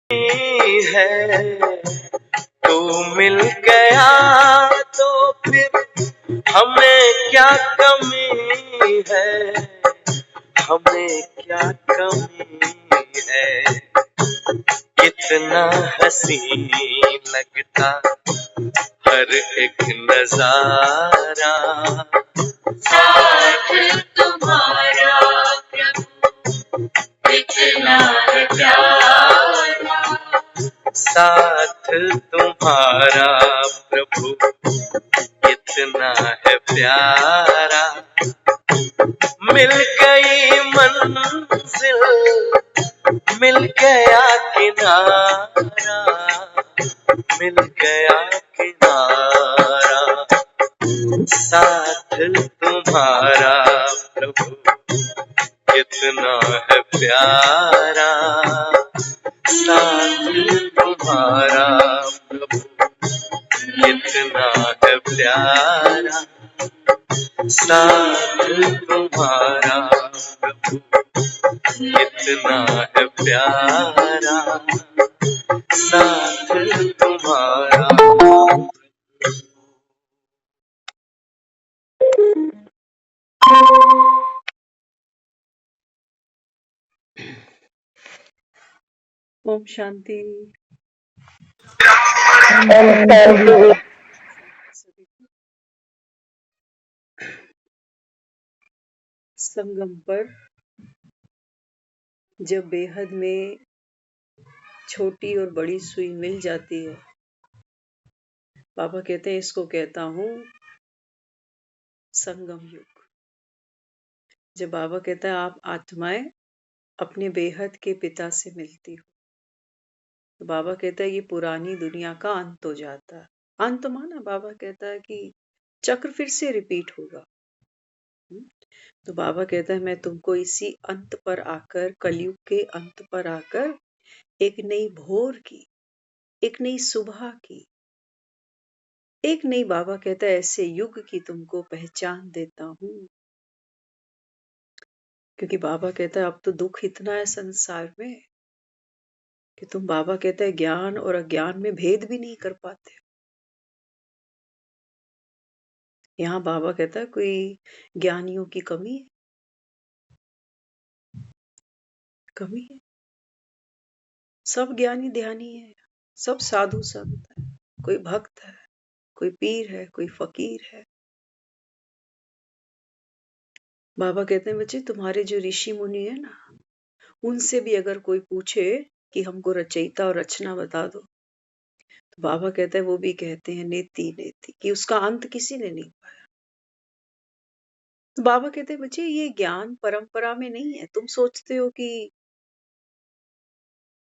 है तू मिल गया तो फिर हमें क्या कमी है, हमें क्या कमी है। कितना हसीन लगता हर एक नजारा, साथ तुम्हारा प्रभु कितना है प्यारा, साथ तुम्हारा प्रभु कितना है प्यारा। मिल गई मंजिल, मिल गया किनारा, मिल गया किनारा, साथ तुम्हारा प्रभु कितना है प्यारा, साथ तुम्हारा प्रभु कितना है प्यारा, साथ तुम्हारा प्रभु कितना है प्यारा, साथ तुम्हारा। ओम शांति। संगम पर जब बेहद में छोटी और बड़ी सुई मिल जाती है, बाबा कहते हैं इसको कहता हूँ संगम युग। जब बाबा कहता है आप आत्माएं अपने बेहद के पिता से मिलती हो, तो बाबा कहता है ये पुरानी दुनिया का अंत हो जाता है। अंत माना बाबा कहता है कि चक्र फिर से रिपीट होगा। तो बाबा कहता है मैं तुमको इसी अंत पर आकर, कलयुग के अंत पर आकर एक नई भोर की, एक नई सुबह की, एक नई, बाबा कहता है ऐसे युग की तुमको पहचान देता हूं। क्योंकि बाबा कहता है अब तो दुख इतना है संसार में कि तुम, बाबा कहता है, ज्ञान और अज्ञान में भेद भी नहीं कर पाते। यहाँ बाबा कहता है कोई ज्ञानियों की कमी है? कमी है? सब ज्ञानी ध्यानी है, सब साधु संत है, कोई भक्त है, कोई पीर है, कोई फकीर है। बाबा कहते हैं बच्चे तुम्हारे जो ऋषि मुनि है ना, उनसे भी अगर कोई पूछे कि हमको रचयिता और रचना बता दो, तो बाबा कहते हैं वो भी कहते हैं नेति नेति, कि उसका अंत किसी ने नहीं पाया। तो बाबा कहते हैं बच्चे ये ज्ञान परंपरा में नहीं है। तुम सोचते हो कि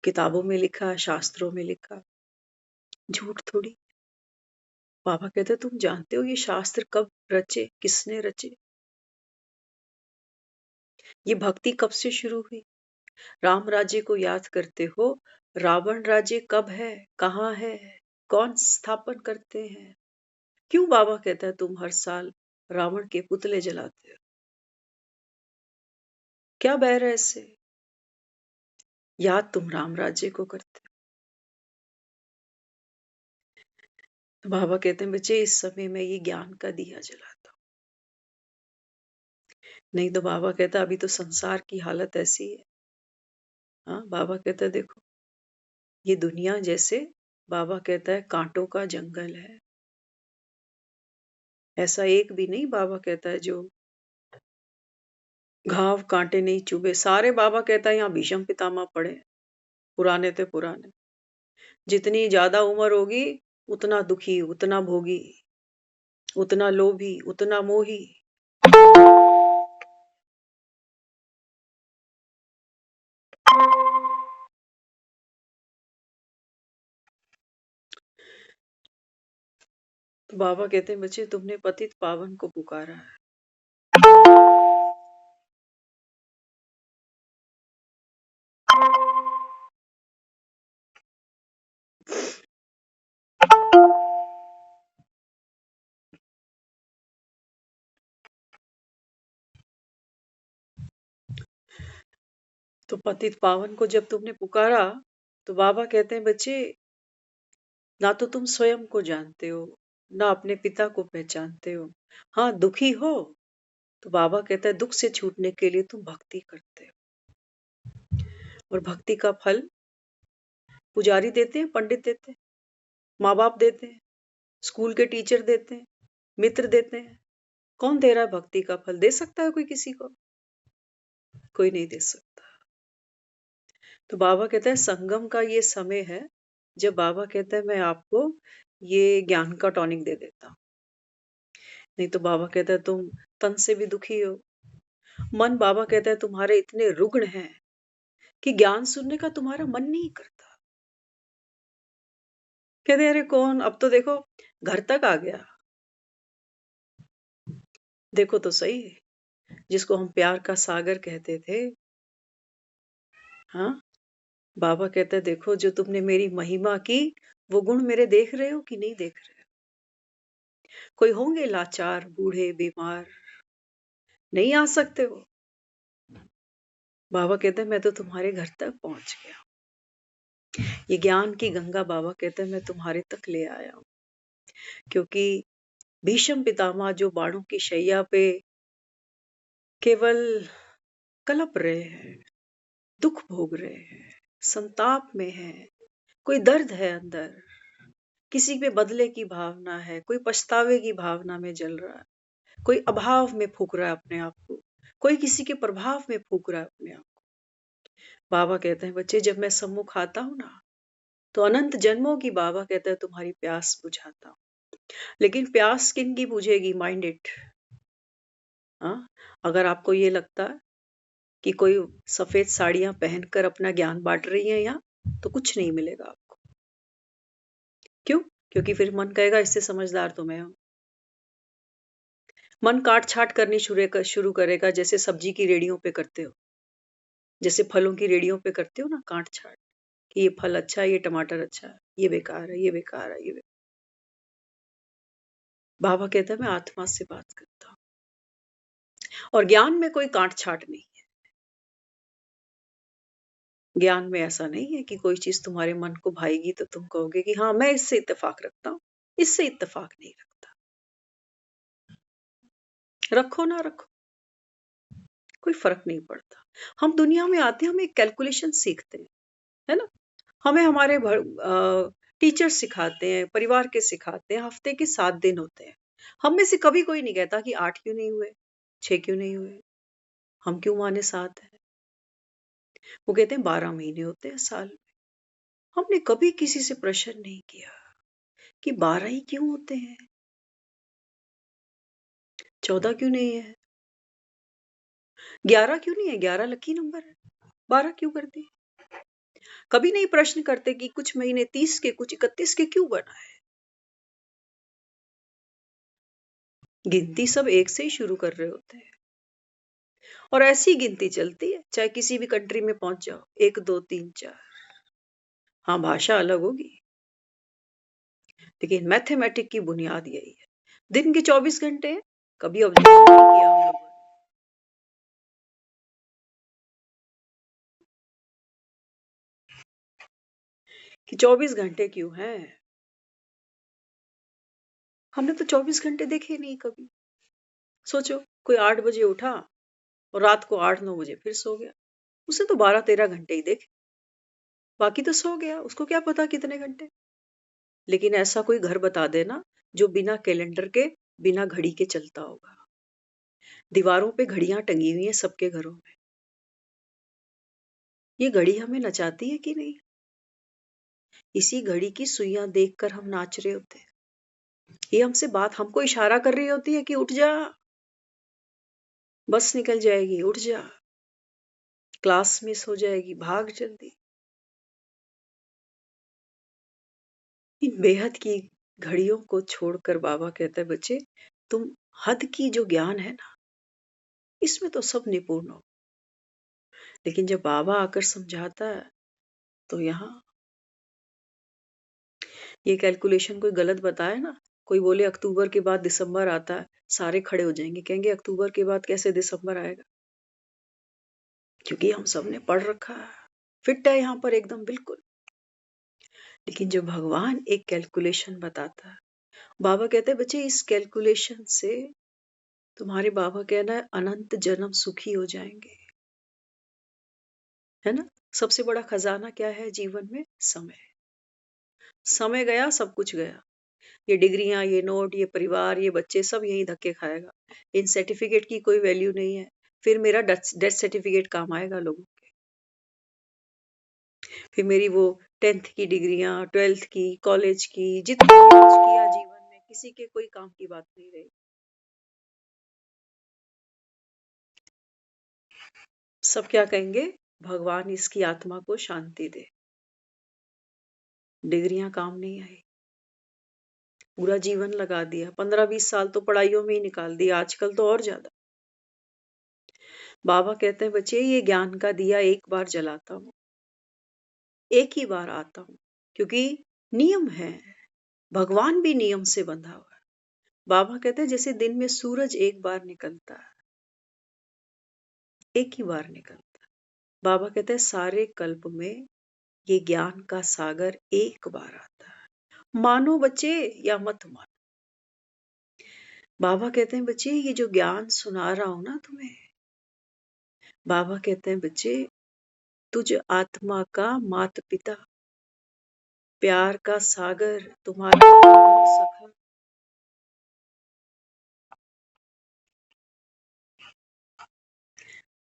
किताबों में लिखा, शास्त्रों में लिखा, झूठ थोड़ी। बाबा कहते हैं तुम जानते हो ये शास्त्र कब रचे, किसने रचे? ये भक्ति कब से शुरू हुई? राम राज्य को याद करते हो, रावण राज्य कब है, कहाँ है, कौन स्थापन करते हैं? क्यों बाबा कहता है तुम हर साल रावण के पुतले जलाते हो? क्या बैर है इससे? याद तुम राम राज्य को करते हो। तो बाबा कहते हैं बच्चे इस समय में ये ज्ञान का दिया जलाता हूं। नहीं तो बाबा कहता है अभी तो संसार की हालत ऐसी है। हाँ, बाबा कहता है देखो ये दुनिया जैसे, बाबा कहता है कांटों का जंगल है। ऐसा एक भी नहीं, बाबा कहता है, जो घाव कांटे नहीं चुभे। सारे बाबा कहता है यहाँ भीष्म पितामह पड़े, पुराने थे पुराने। जितनी ज्यादा उम्र होगी उतना दुखी, उतना भोगी, उतना लोभी, उतना मोही। तो बाबा कहते हैं बच्चे तुमने पतित पावन को पुकारा है। तो पतित पावन को जब तुमने पुकारा, तो बाबा कहते हैं बच्चे, ना तो तुम स्वयं को जानते हो, ना अपने पिता को पहचानते हो। हाँ, दुखी हो तो बाबा कहता है दुख से छूटने के लिए तुम भक्ति करते हो, और भक्ति का फल पुजारी देते हैं, पंडित देते हैं, माँ बाप देते हैं, स्कूल के टीचर देते हैं, मित्र देते हैं। कौन दे रहा है भक्ति का फल? दे सकता है कोई किसी को? कोई नहीं दे सकता। तो बाबा कहता है संगम का ये समय है जब बाबा कहता है मैं आपको ये ज्ञान का टॉनिक दे देता हूं। नहीं तो बाबा कहता है तुम तन से भी दुखी हो। मन, बाबा कहता है तुम्हारे इतने रुग्ण हैं कि ज्ञान सुनने का तुम्हारा मन नहीं करता। कहते अरे कौन, अब तो देखो घर तक आ गया। देखो तो सही, जिसको हम प्यार का सागर कहते थे, हाँ, बाबा कहते हैं देखो जो तुमने मेरी महिमा की, वो गुण मेरे देख रहे हो कि नहीं देख रहे हो? कोई होंगे लाचार, बूढ़े, बीमार, नहीं आ सकते हो। बाबा कहते हैं मैं तो तुम्हारे घर तक पहुंच गया। ये ज्ञान की गंगा बाबा कहते हैं मैं तुम्हारे तक ले आया हूं, क्योंकि भीष्म पितामह जो बाणों की शैया पे केवल कलप रहे हैं, दुख भोग रहे हैं, संताप में है, कोई दर्द है अंदर, किसी पे बदले की भावना है, कोई पछतावे की भावना में जल रहा है, कोई अभाव में फूक रहा है अपने आप को, कोई किसी के प्रभाव में फूक रहा है अपने आप को। बाबा कहते हैं बच्चे जब मैं सम्मुख आता हूं ना, तो अनंत जन्मों की बाबा कहता है तुम्हारी प्यास बुझाता हूं। लेकिन प्यास किन की बुझेगी? Mind it. हाँ, अगर आपको ये लगता है कि कोई सफेद साड़ियां पहनकर अपना ज्ञान बांट रही है यहाँ, तो कुछ नहीं मिलेगा आपको। क्यों? क्योंकि फिर मन कहेगा इससे समझदार तो मैं हूं। मन काट छाट करनी शुरू करेगा, जैसे सब्जी की रेडियों पे करते हो, जैसे फलों की रेडियों पे करते हो ना, काट छाट कि ये फल अच्छा है, ये टमाटर अच्छा है, ये बेकार है, ये बेकार है, ये बेकार। बाबा कहता है मैं आत्मा से बात करता हूँ, और ज्ञान में कोई काट छाट नहीं है। ज्ञान में ऐसा नहीं है कि कोई चीज तुम्हारे मन को भाएगी तो तुम कहोगे कि हाँ मैं इससे इत्तेफाक रखता हूँ, इससे इत्तेफाक नहीं रखता। रखो ना रखो, कोई फर्क नहीं पड़ता। हम दुनिया में आते हैं, हम एक कैलकुलेशन सीखते हैं, है ना? हमें हमारे टीचर सिखाते हैं, परिवार के सिखाते हैं, हफ्ते के 7 दिन होते हैं। हम में से कभी कोई नहीं कहता कि 8 क्यों नहीं हुए, 6 क्यों नहीं हुए, हम क्यों माने 7 है। वो कहते हैं 12 महीने होते हैं साल में। हमने कभी किसी से प्रश्न नहीं किया कि 12 ही क्यों होते हैं, 14 क्यों नहीं है, 11 क्यों नहीं है, 11 लकी नंबर है, 12 क्यों कर दी। कभी नहीं प्रश्न करते कि कुछ महीने 30 के, कुछ 31 के क्यों बना है। गिनती सब एक से ही शुरू कर रहे होते हैं, और ऐसी गिनती चलती है चाहे किसी भी कंट्री में पहुंच जाओ, 1 2 3 4। हाँ, भाषा अलग होगी, लेकिन मैथमेटिक की बुनियाद यही है। दिन के 24 घंटे हैं, कभी ऑब्जर्व नहीं किया हम लोगों ने कि 24 घंटे क्यों हैं। हमने तो 24 घंटे देखे नहीं कभी। सोचो, कोई 8 बजे उठा और रात को 8 9 बजे फिर सो गया, उसे तो 12 13 घंटे ही देखे, बाकी तो सो गया, उसको क्या पता कितने घंटे। लेकिन ऐसा कोई घर बता देना जो बिना कैलेंडर के, बिना घड़ी के चलता होगा। दीवारों पे घड़ियां टंगी हुई हैं सबके घरों में। ये घड़ी हमें नचाती है कि नहीं? इसी घड़ी की सुइयां देखकर हम नाच रहे होते हैं। ये हमसे बात, हमको इशारा कर रही होती है कि उठ जा, बस निकल जाएगी, उठ जा, क्लास मिस हो जाएगी, भाग जल्दी। इन बेहद की घड़ियों को छोड़कर बाबा कहता है बच्चे, तुम हद की जो ज्ञान है ना, इसमें तो सब निपुण हो। लेकिन जब बाबा आकर समझाता है, तो यहाँ ये कैलकुलेशन कोई गलत बताए ना, कोई बोले अक्टूबर के बाद दिसंबर आता है, सारे खड़े हो जाएंगे, कहेंगे अक्टूबर के बाद कैसे दिसंबर आएगा। क्योंकि हम सब ने पढ़ रखा है, फिट है यहाँ पर एकदम बिल्कुल। लेकिन जो भगवान एक कैलकुलेशन बताता है, बाबा कहते हैं बच्चे इस कैलकुलेशन से तुम्हारे बाबा कहना है अनंत जन्म सुखी हो जाएंगे, है ना। सबसे बड़ा खजाना क्या है जीवन में? समय। समय गया सब कुछ गया। ये डिग्रियां, ये नोट, ये परिवार, ये बच्चे सब यही धक्के खाएगा। इन सर्टिफिकेट की कोई वैल्यू नहीं है। फिर मेरा डेथ सर्टिफिकेट काम आएगा लोगों के। फिर मेरी वो 10th की डिग्रियां, 12th की, कॉलेज की, जितना भी कुछ किया जीवन में, किसी के कोई काम की बात नहीं रही। सब क्या कहेंगे? भगवान इसकी आत्मा को शांति दे। डिग्रियां काम नहीं आई। पूरा जीवन लगा दिया, 15-20 साल तो पढ़ाइयों में ही निकाल दिया, आजकल तो और ज्यादा। बाबा कहते हैं बच्चे ये ज्ञान का दिया एक बार जलाता हूँ, एक ही बार आता हूँ, क्योंकि नियम है। भगवान भी नियम से बंधा हुआ है। बाबा कहते हैं जैसे दिन में सूरज एक बार निकलता है, एक ही बार निकलता है। बाबा कहते हैं सारे कल्प में ये ज्ञान का सागर एक बार आता है। मानो बच्चे या मत मानो। बाबा कहते हैं बच्चे ये जो ज्ञान सुना रहा हूं ना तुम्हें, बाबा कहते हैं बच्चे तुझ आत्मा का माता पिता, प्यार का सागर, तुम्हारा बंधु सखा।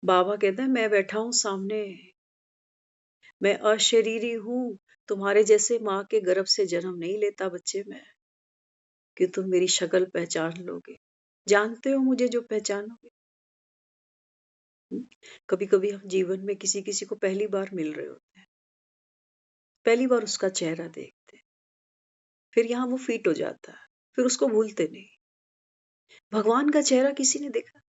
बाबा कहते हैं मैं बैठा हूं सामने, मैं अशरीरी हूं, तुम्हारे जैसे माँ के गर्भ से जन्म नहीं लेता बच्चे मैं, कि तुम मेरी शक्ल पहचान लोगे। जानते हो मुझे जो पहचानोगे। कभी कभी हम जीवन में किसी किसी को पहली बार मिल रहे होते हैं, पहली बार उसका चेहरा देखते हैं, फिर यहाँ वो फिट हो जाता है, फिर उसको भूलते नहीं। भगवान का चेहरा किसी ने देखा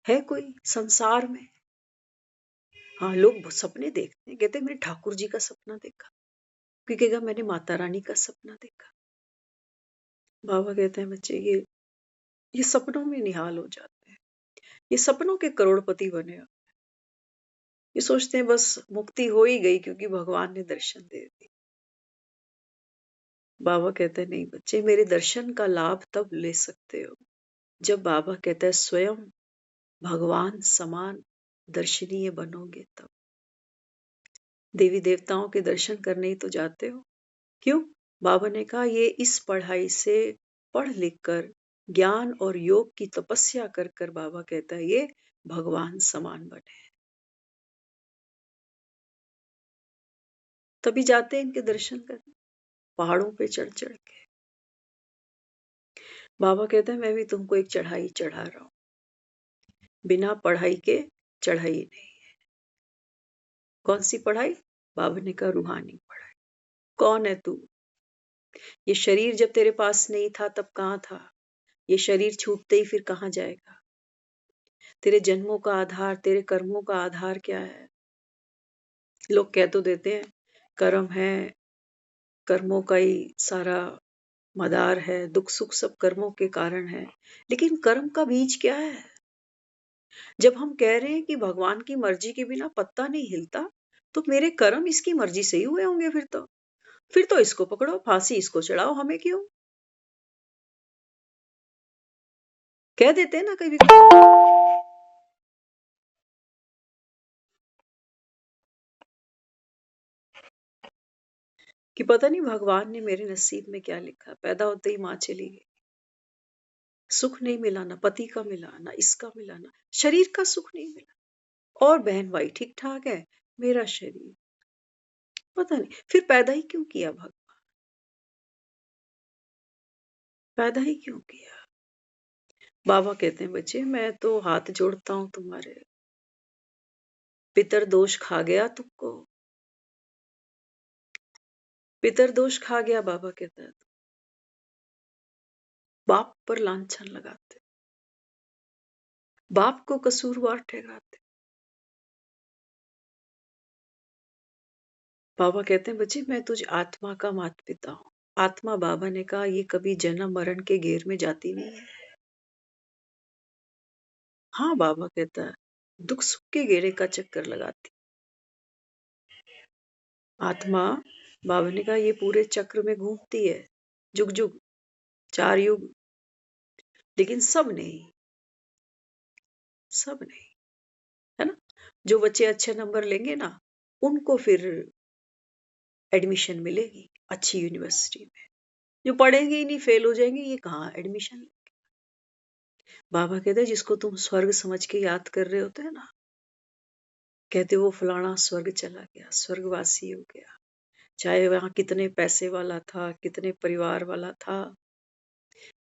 है कोई संसार में? हाँ, लोग सपने देखते हैं, कहते हैं मैंने ठाकुर जी का सपना देखा, कोई कहेगा मैंने माता रानी का सपना देखा। बाबा कहते हैं बच्चे ये सपनों में निहाल हो जाते हैं, ये सपनों के करोड़पति बने हो। ये सोचते हैं बस मुक्ति हो ही गई क्योंकि भगवान ने दर्शन दे दिए। बाबा कहते हैं नहीं बच्चे, मेरे दर्शन का लाभ तब ले सकते हो जब बाबा कहता है स्वयं भगवान समान दर्शनीय बनोगे। तब देवी देवताओं के दर्शन करने ही तो जाते हो। क्यों? बाबा ने कहा ये इस पढ़ाई से पढ़ लिख कर ज्ञान और योग की तपस्या कर कर बाबा कहता है ये भगवान समान बने। तभी जाते हैं इनके दर्शन करने, पहाड़ों पे चढ़ चढ़ के। बाबा कहते हैं मैं भी तुमको एक चढ़ाई चढ़ा रहा हूं, बिना पढ़ाई के चढ़ाई नहीं। कौन सी पढ़ाई? बाबा ने कहा रूहानी पढ़ाई। कौन है तू? ये शरीर जब तेरे पास नहीं था तब कहाँ था? ये शरीर छूटते ही फिर कहाँ जाएगा? तेरे जन्मों का आधार, तेरे कर्मों का आधार क्या है? लोग कह तो देते हैं कर्म है, कर्मों का ही सारा मदार है, दुख सुख सब कर्मों के कारण है। लेकिन कर्म का बीज क्या है? जब हम कह रहे हैं कि भगवान की मर्जी के बिना पत्ता नहीं हिलता, तो मेरे कर्म इसकी मर्जी से ही हुए होंगे। फिर तो इसको पकड़ो, फांसी इसको चढ़ाओ, हमें क्यों? कह देते हैं ना कभी कि पता नहीं भगवान ने मेरे नसीब में क्या लिखा। पैदा होते ही माँ चली गई, सुख नहीं मिला, ना पति का मिला, ना इसका मिला, ना शरीर का सुख नहीं मिला। और बहन भाई ठीक ठाक है, मेरा शरीर पता नहीं फिर पैदा ही क्यों किया भगवान, पैदा ही क्यों किया। बाबा कहते हैं बच्चे मैं तो हाथ जोड़ता हूं तुम्हारे, पितर दोष खा गया तुमको, पितर दोष खा गया। बाबा कहता है बाप पर लांछन लगाते, बाप को कसूरवार ठहराते। बाबा कहते हैं बच्चे मैं तुझ आत्मा का माता पिता हूं। आत्मा, बाबा ने कहा ये कभी जन्म मरण के घेर में जाती नहीं है। हाँ, बाबा कहता है दुख सुख के घेरे का चक्कर लगाती आत्मा। बाबा ने कहा ये पूरे चक्र में घूमती है, जुग जुग, 4 युग, लेकिन सब नहीं, सब नहीं, है ना। जो बच्चे अच्छे नंबर लेंगे ना, उनको फिर एडमिशन मिलेगी अच्छी यूनिवर्सिटी में। जो पढ़ेंगे ही नहीं, फेल हो जाएंगे, ये कहाँ एडमिशन। बाबा कहते हैं जिसको तुम स्वर्ग समझ के याद कर रहे होते हैं ना, कहते वो फलाना स्वर्ग चला गया, स्वर्गवासी हो गया, चाहे वहां कितने पैसे वाला था, कितने परिवार वाला था,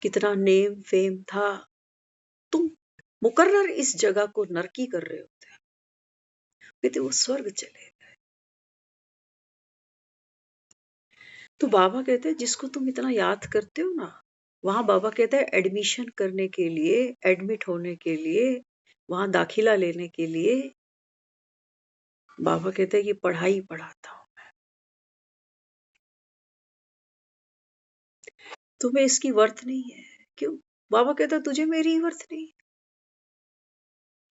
कितना नेम फेम था, तुम मुकर्रर इस जगह को नरकी कर रहे होते हैं, कहते वो स्वर्ग चले। तो बाबा कहते हैं जिसको तुम इतना याद करते हो ना, वहां बाबा कहते हैं एडमिशन करने के लिए, एडमिट होने के लिए, वहां दाखिला लेने के लिए, बाबा कहते हैं कि पढ़ाई पढ़ाता हूं। तुम्हें इसकी वर्थ नहीं है। क्यों? बाबा कहता है तुझे मेरी ही वर्थ नहीं।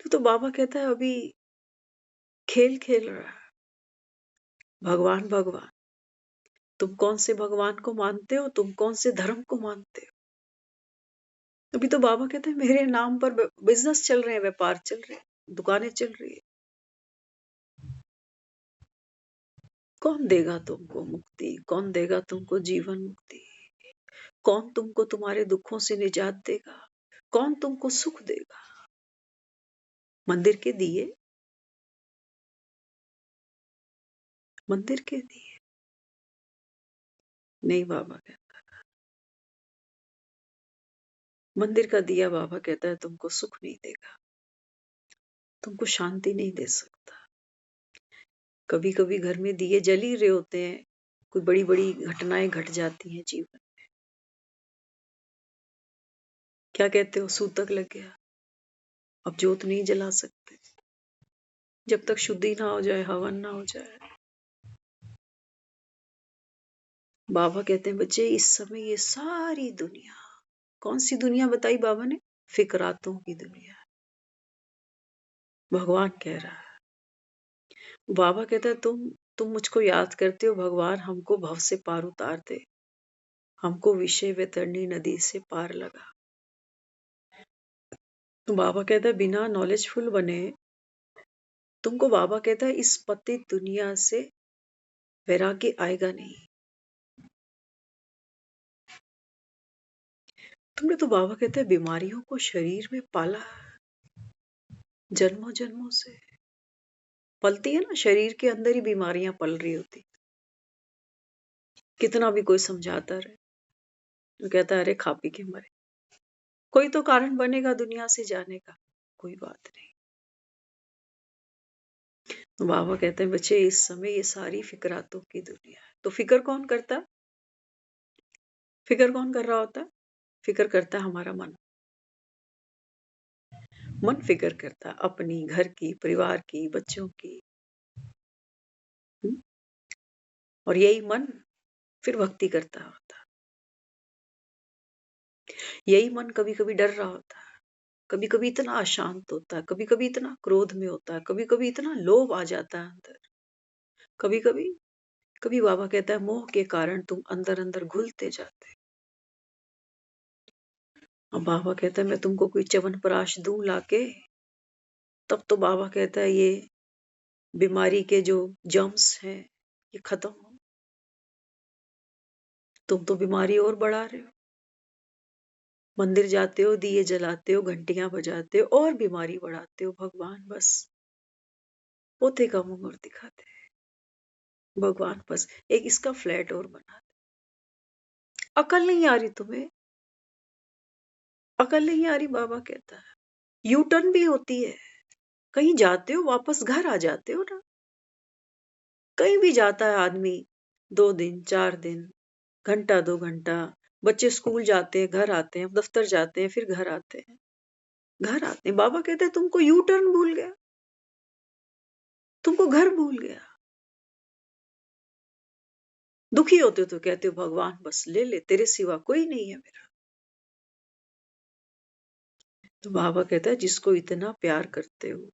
तो बाबा कहता है अभी खेल खेल रहा है, भगवान भगवान। तुम कौन से भगवान को मानते हो, तुम कौन से धर्म को मानते हो? अभी तो बाबा कहते हैं मेरे नाम पर बिजनेस चल रहे हैं, व्यापार चल रहे हैं, दुकानें चल रही है। कौन देगा तुमको मुक्ति? कौन देगा तुमको जीवन मुक्ति? कौन तुमको तुम्हारे दुखों से निजात देगा? कौन तुमको सुख देगा? मंदिर के दिए, मंदिर के दिए नहीं। बाबा कहता मंदिर का दिया, बाबा कहता है तुमको सुख नहीं देगा, तुमको शांति नहीं दे सकता। कभी कभी घर में दिए जल ही रहे होते हैं, कोई बड़ी बड़ी घटनाएं घट जाती हैं जीवन। क्या कहते हो, सूतक लग गया, अब जोत नहीं जला सकते जब तक शुद्धि ना हो जाए, हवन ना हो जाए। बाबा कहते हैं बच्चे इस समय ये सारी दुनिया, कौन सी दुनिया बताई बाबा ने? फिक्रातों की दुनिया। भगवान कह रहा है, बाबा कहता है तुम मुझको याद करते हो, भगवान हमको भव से पार उतार दे, हमको विषय वैतरणी नदी से पार लगा। तो बाबा कहता है बिना नॉलेजफुल बने तुमको, बाबा कहता है इस पतित दुनिया से वैराग्य आएगा नहीं। तुमने तो, बाबा कहता है, बीमारियों को शरीर में पाला जन्मों जन्मों से। पलती है ना, शरीर के अंदर ही बीमारियां पल रही होती। कितना भी कोई समझाता रहे तो कहता है अरे खा पी के मरे, कोई तो कारण बनेगा दुनिया से जाने का, कोई बात नहीं। तो बाबा कहते हैं बच्चे इस समय ये सारी फिक्रातों की दुनिया है। तो फिक्र कौन करता है? फिक्र कौन कर रहा होता है? फिक्र करता है हमारा मन। मन फिक्र करता है अपनी, घर की, परिवार की, बच्चों की। हम्म? और यही मन फिर भक्ति करता होता है। यही मन कभी कभी डर रहा होता है, कभी कभी इतना अशांत होता है, कभी कभी इतना क्रोध में होता है, कभी कभी इतना लोभ आ जाता है अंदर, कभी कभी, कभी बाबा कहता है मोह के कारण तुम अंदर अंदर घुलते जाते। और बाबा कहता है मैं तुमको कोई च्यवनप्राश दूं लाके, तब तो बाबा कहता है ये बीमारी के जो जर्म्स हैं ये खत्म हो। तुम तो बीमारी और बढ़ा रहे हो। मंदिर जाते हो, दिए जलाते हो, घंटियां बजाते हो, और बीमारी बढ़ाते हो। भगवान बस पोते का मुंह दिखाते हैं। भगवान बस एक इसका फ्लैट और बना दे। अकल नहीं आ रही तुम्हें, अकल नहीं आ रही। बाबा कहता है यू टर्न भी होती है, कहीं जाते हो वापस घर आ जाते हो ना। कहीं भी जाता है आदमी, 2 दिन 4 दिन, घंटा 2 घंटा, बच्चे स्कूल जाते हैं, घर आते हैं, दफ्तर जाते हैं, फिर घर आते हैं, घर आते हैं। बाबा कहते हैं तुमको यू टर्न भूल गया, तुमको घर भूल गया। दुखी होते हो तो कहते हो भगवान बस ले ले, तेरे सिवा कोई नहीं है मेरा। तो बाबा कहता है जिसको इतना प्यार करते हो,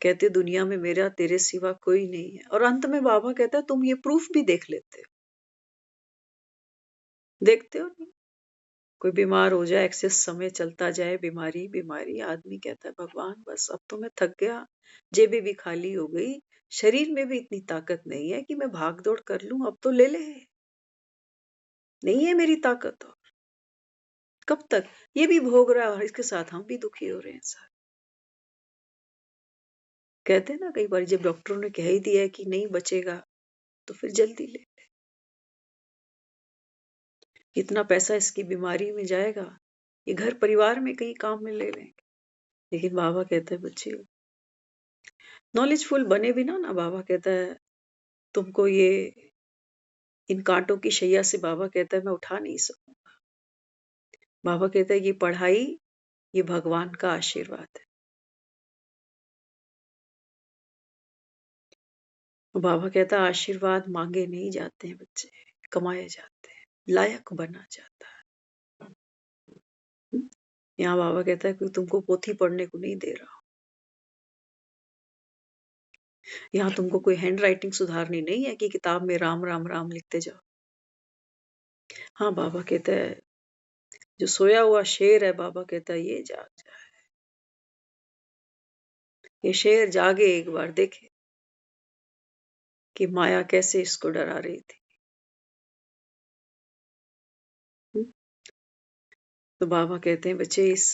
कहते दुनिया में मेरा तेरे सिवा कोई नहीं है। और अंत में बाबा कहता है तुम ये प्रूफ भी देख लेते हो, देखते हो नहीं? कोई बीमार हो जाए, एक्सेस समय चलता जाए, बीमारी बीमारी, आदमी कहता है भगवान बस अब तो मैं थक गया, जेबें भी खाली हो गई, शरीर में भी इतनी ताकत नहीं है कि मैं भाग दौड़ कर लूं, अब तो ले ले, नहीं है मेरी ताकत। और कब तक ये भी भोग रहा है और इसके साथ हम भी दुखी हो रहे हैं सर। कहते हैं ना कई बार जब डॉक्टरों ने कह ही दिया है कि नहीं बचेगा तो फिर जल्दी ले, इतना पैसा इसकी बीमारी में जाएगा, ये घर परिवार में कहीं काम में ले लेंगे। लेकिन बाबा कहते हैं बच्चे नॉलेजफुल बने बिना ना, बाबा कहता है तुमको ये इन कांटों की शैया से, बाबा कहता है मैं उठा नहीं सकूंगा। बाबा कहता है ये पढ़ाई, ये भगवान का आशीर्वाद है। बाबा कहता है आशीर्वाद मांगे नहीं जाते हैं बच्चे, कमाए जाते हैं, लायक बना जाता है। यहाँ बाबा कहता है कि तुमको पोथी पढ़ने को नहीं दे रहा, यहाँ तुमको कोई हैंड राइटिंग सुधारनी नहीं है कि किताब में राम राम राम लिखते जाओ। हाँ बाबा कहता है जो सोया हुआ शेर है, बाबा कहता है ये जाग जाए, ये शेर जागे, एक बार देखे कि माया कैसे इसको डरा रही थी। तो बाबा कहते हैं बच्चे इस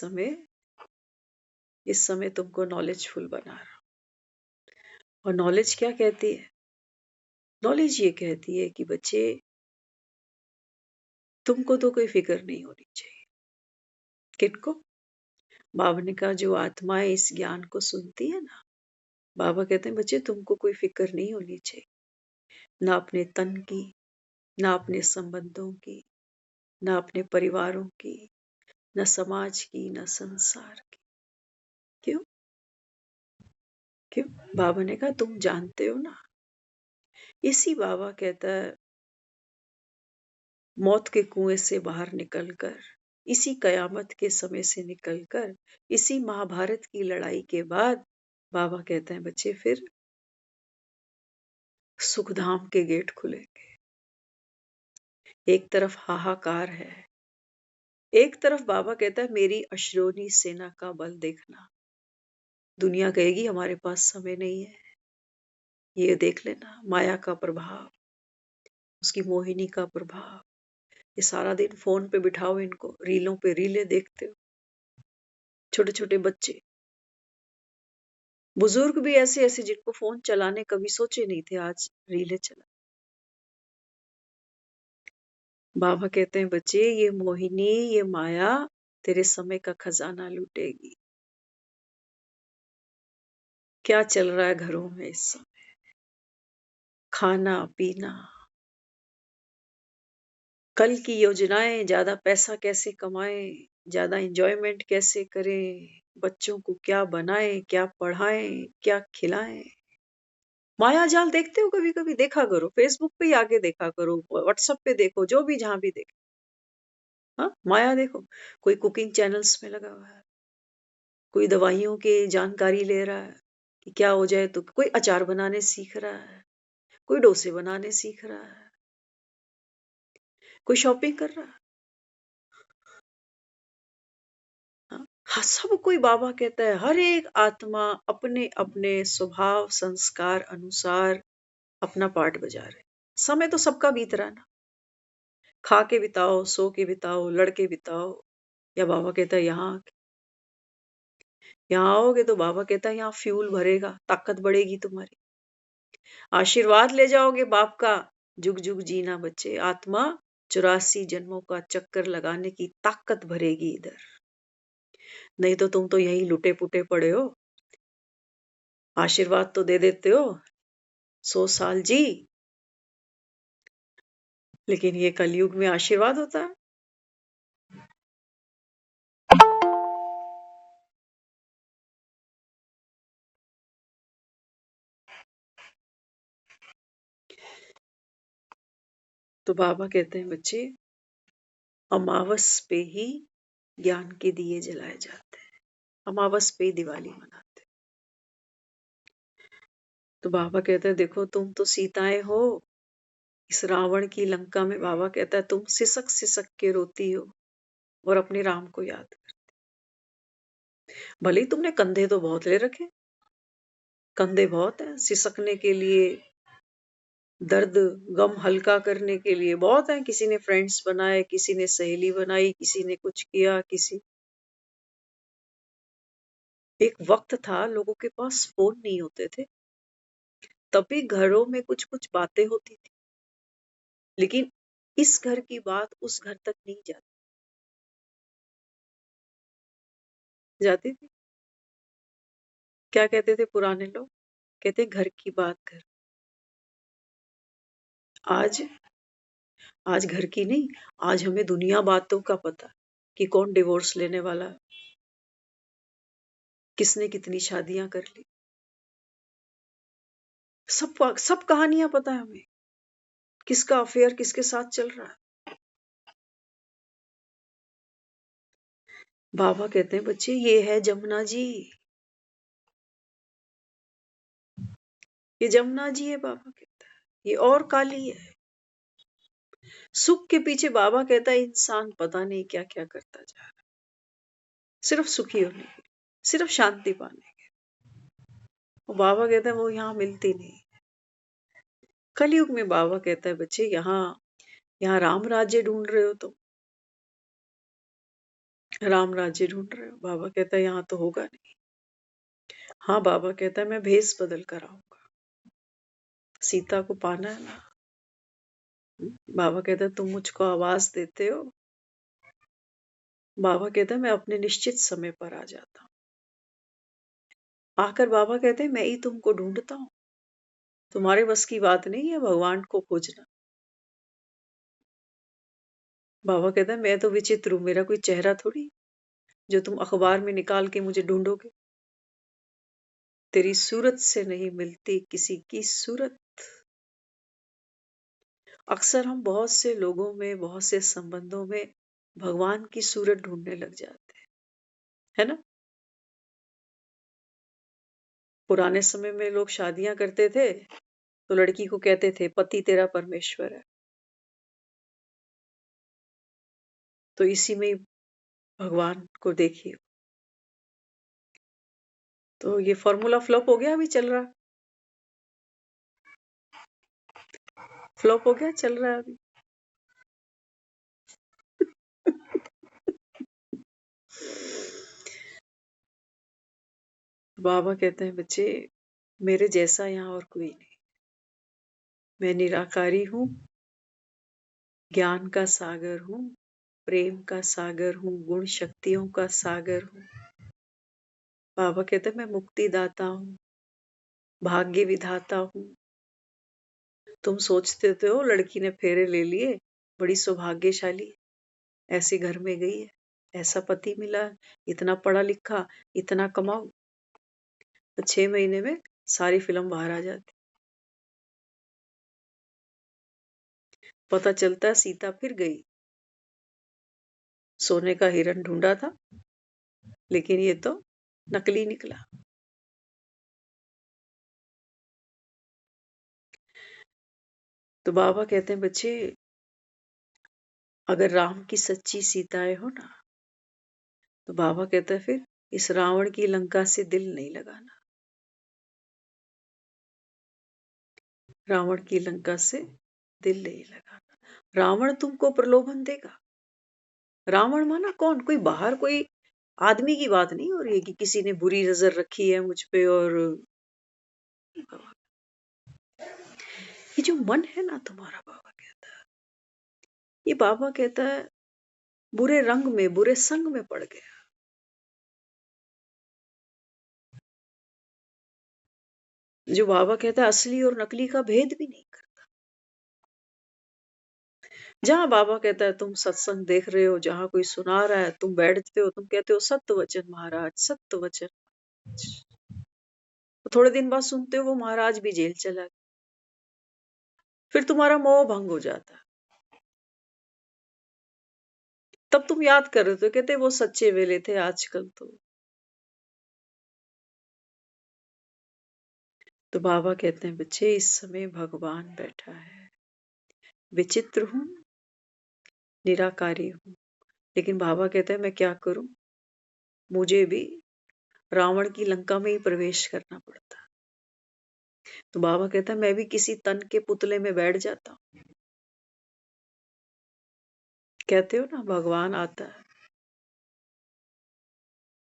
समय तुमको नॉलेजफुल बना रहा। और नॉलेज क्या कहती है? नॉलेज ये कहती है कि बच्चे तुमको तो कोई फिक्र नहीं होनी चाहिए। किनको? बाबा ने कहा जो आत्माएं इस ज्ञान को सुनती है ना, बाबा कहते हैं बच्चे तुमको कोई फिक्र नहीं होनी चाहिए, ना अपने तन की, ना अपने संबंधों की, ना अपने परिवारों की, न समाज की, न संसार की। क्यों? क्यों? बाबा ने कहा तुम जानते हो ना, इसी बाबा कहता है मौत के कुएं से बाहर निकलकर, इसी कयामत के समय से निकलकर, इसी महाभारत की लड़ाई के बाद बाबा कहते हैं बच्चे फिर सुखधाम के गेट खुलेंगे। एक तरफ हाहाकार है, एक तरफ बाबा कहता है मेरी अश्रोनी सेना का बल देखना। दुनिया कहेगी हमारे पास समय नहीं है, ये देख लेना माया का प्रभाव, उसकी मोहिनी का प्रभाव। ये सारा दिन फोन पे बिठाओ इनको, रीलों पे रीले देखते हो, छोटे छोटे बच्चे, बुजुर्ग भी ऐसे ऐसे जिनको फोन चलाने कभी सोचे नहीं थे, आज रीले चला। बाबा कहते हैं बच्चे ये मोहिनी, ये माया तेरे समय का खजाना लूटेगी। क्या चल रहा है घरों में इस समय? खाना पीना, कल की योजनाएं, ज्यादा पैसा कैसे कमाएं, ज्यादा एंजॉयमेंट कैसे करें, बच्चों को क्या बनाएं, क्या पढ़ाएं, क्या खिलाएं। माया जाल देखते हो? कभी कभी देखा करो, फेसबुक पे ही आके देखा करो, व्हाट्सएप पे देखो, जो भी जहां भी देखो। हाँ माया देखो, कोई कुकिंग चैनल्स में लगा हुआ है, कोई दवाइयों की जानकारी ले रहा है कि क्या हो जाए, तो कोई अचार बनाने सीख रहा है, कोई डोसे बनाने सीख रहा है, कोई शॉपिंग कर रहा है। हाँ, सब कोई बाबा कहता है हर एक आत्मा अपने अपने स्वभाव संस्कार अनुसार अपना पार्ट बजा रहे। समय तो सबका बीत रहा है ना, खा के बिताओ, सो के बिताओ, लड़के बिताओ, या बाबा कहता है यहाँ आओगे तो बाबा कहता है यहाँ फ्यूल भरेगा, ताकत बढ़ेगी तुम्हारी, आशीर्वाद ले जाओगे बाप का, जुग जुग जीना बच्चे, आत्मा 84 जन्मों का चक्कर लगाने की ताकत भरेगी इधर। नहीं तो तुम तो यही लुटे पुटे पड़े हो, आशीर्वाद तो दे देते हो 100 साल जी, लेकिन ये कलयुग में आशीर्वाद होता है। तो बाबा कहते हैं बच्चे अमावस पे ही ज्ञान के दिए जलाए जाते हैं, अमावस पे ही दिवाली मनाते हैं। तो बाबा कहते हैं देखो तुम तो सीताएं हो, इस रावण की लंका में बाबा कहता है तुम सिसक सिसक के रोती हो और अपने राम को याद कर। भले ही तुमने कंधे तो बहुत ले रखे, कंधे बहुत है सिसकने के लिए, दर्द गम हल्का करने के लिए बहुत है। किसी ने फ्रेंड्स बनाए, किसी ने सहेली बनाई, किसी ने कुछ किया, किसी। एक वक्त था लोगों के पास फोन नहीं होते थे, तब भी घरों में कुछ कुछ बातें होती थी, लेकिन इस घर की बात उस घर तक नहीं जाती थी। क्या कहते थे पुराने लोग? कहते घर की बात घर। आज आज घर की नहीं, आज हमें दुनिया बातों का पता कि कौन डिवोर्स लेने वाला है, किसने कितनी शादियां कर ली, सब कहानियां पता है हमें, किसका अफेयर किसके साथ चल रहा है। बाबा कहते हैं बच्चे ये है जमुना जी, ये जमुना जी है। बाबा कहता है ये और काली है। सुख के पीछे बाबा कहता है इंसान पता नहीं क्या क्या करता जा रहा है, सिर्फ सुखी होने के लिए, सिर्फ शांति पाने के लिए। बाबा कहता है वो यहाँ मिलती नहीं। कलयुग में बाबा कहता है बच्चे यहाँ यहाँ राम राज्य ढूंढ रहे हो, तो राम राज्य ढूंढ रहे हो। बाबा कहता है यहाँ तो होगा नहीं। हाँ बाबा कहता है मैं भेष बदल कर आऊंगा, सीता को पाना है ना। बाबा कहता है तुम मुझको आवाज देते हो। बाबा कहता है मैं अपने निश्चित समय पर आ जाता हूँ। आकर बाबा कहते हैं मैं ही तुमको ढूंढता हूँ, तुम्हारे बस की बात नहीं है भगवान को खोजना। बाबा कहता है मैं तो विचित्र हूँ, मेरा कोई चेहरा थोड़ी जो तुम अखबार में निकाल के मुझे ढूंढोगे। तेरी सूरत से नहीं मिलती किसी की सूरत। अक्सर हम बहुत से लोगों में, बहुत से संबंधों में भगवान की सूरत ढूंढने लग जाते हैं, है ना। पुराने समय में लोग शादियां करते थे तो लड़की को कहते थे पति तेरा परमेश्वर है, तो इसी में ही भगवान को देखिए। तो ये फॉर्मूला फ्लॉप हो गया, अभी चल रहा, फ्लॉप हो गया, चल रहा है अभी। बाबा कहते हैं बच्चे मेरे जैसा यहाँ और कोई नहीं। मैं निराकारी हूँ, ज्ञान का सागर हूँ, प्रेम का सागर हूँ, गुण शक्तियों का सागर हूँ। बाबा कहते हैं मैं मुक्ति दाता हूँ, भाग्य विधाता हूँ। तुम सोचते तो हो लड़की ने फेरे ले लिए, बड़ी सौभाग्यशाली, ऐसे घर में गई है, ऐसा पति मिला, इतना पढ़ा लिखा, इतना कमाऊ। तो 6 महीने में सारी फिल्म बाहर आ जाती। पता चलता सीता फिर गई, सोने का हिरण ढूंढा था लेकिन ये तो नकली निकला। तो बाबा कहते हैं बच्चे अगर राम की सच्ची सीताएं हो ना, तो बाबा कहता है फिर इस रावण की लंका से दिल नहीं लगाना। रावण की लंका से दिल नहीं लगाना। रावण तुमको प्रलोभन देगा। रावण माना कौन? कोई बाहर कोई आदमी की बात नहीं हो रही है कि किसी ने बुरी नजर रखी है मुझ पे। और ये जो मन है ना तुम्हारा, बाबा कहता है, ये बाबा कहता है बुरे रंग में, बुरे संग में पड़ गया। जो बाबा कहता है असली और नकली का भेद भी नहीं करता। जहां बाबा कहता है तुम सत्संग देख रहे हो, जहां कोई सुना रहा है, तुम बैठते हो, तुम कहते हो सत्य वचन महाराज, सत्य वचन। तो थोड़े दिन बाद सुनते हो वो महाराज भी जेल चला गया। फिर तुम्हारा मोह भंग हो जाता है। तब तुम याद कर रहे हो, कहते वो सच्चे वेले थे, आजकल तो तो बाबा कहते हैं बच्चे इस समय भगवान बैठा है, विचित्र हूं, निराकारी हूं, लेकिन बाबा कहते हैं मैं क्या करूं, मुझे भी रावण की लंका में ही प्रवेश करना पड़ता। तो बाबा कहता है मैं भी किसी तन के पुतले में बैठ जाता हूं। कहते हो ना भगवान आता है,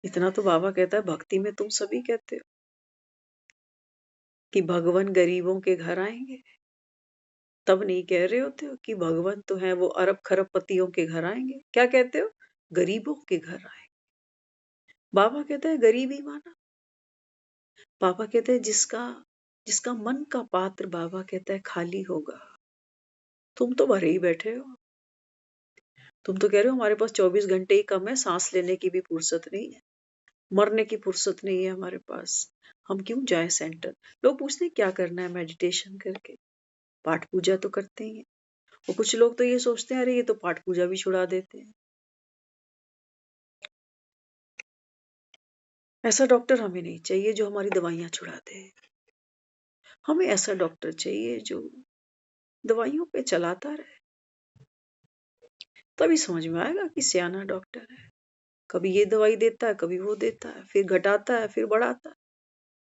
इतना तो बाबा कहता है भक्ति में तुम सभी कहते हो कि भगवान गरीबों के घर आएंगे, तब नहीं कह रहे होते हो कि भगवान तो है वो अरब खरब पतियों के घर आएंगे, क्या कहते हो, गरीबों के घर आएंगे। बाबा कहता है गरीबी माना, बाबा कहते हैं जिसका जिसका मन का पात्र बाबा कहता है खाली होगा, तुम तो भरे ही बैठे हो। तुम तो कह रहे हो हमारे पास 24 घंटे ही कम है, सांस लेने की भी फुर्सत नहीं है, मरने की फुर्सत नहीं है हमारे पास, हम क्यों जाए सेंटर। लोग पूछते हैं क्या करना है, मेडिटेशन करके, पाठ पूजा तो करते ही हैं। और कुछ लोग तो ये सोचते हैं अरे ये तो पाठ पूजा भी छुड़ा देते हैं। ऐसा डॉक्टर हमें नहीं चाहिए जो हमारी दवाइयां छुड़ा दे। हमें ऐसा डॉक्टर चाहिए जो दवाइयों पे चलाता रहे, तभी समझ में आएगा कि सियाना डॉक्टर है। कभी ये दवाई देता है, कभी वो देता है, फिर घटाता है, फिर बढ़ाता है,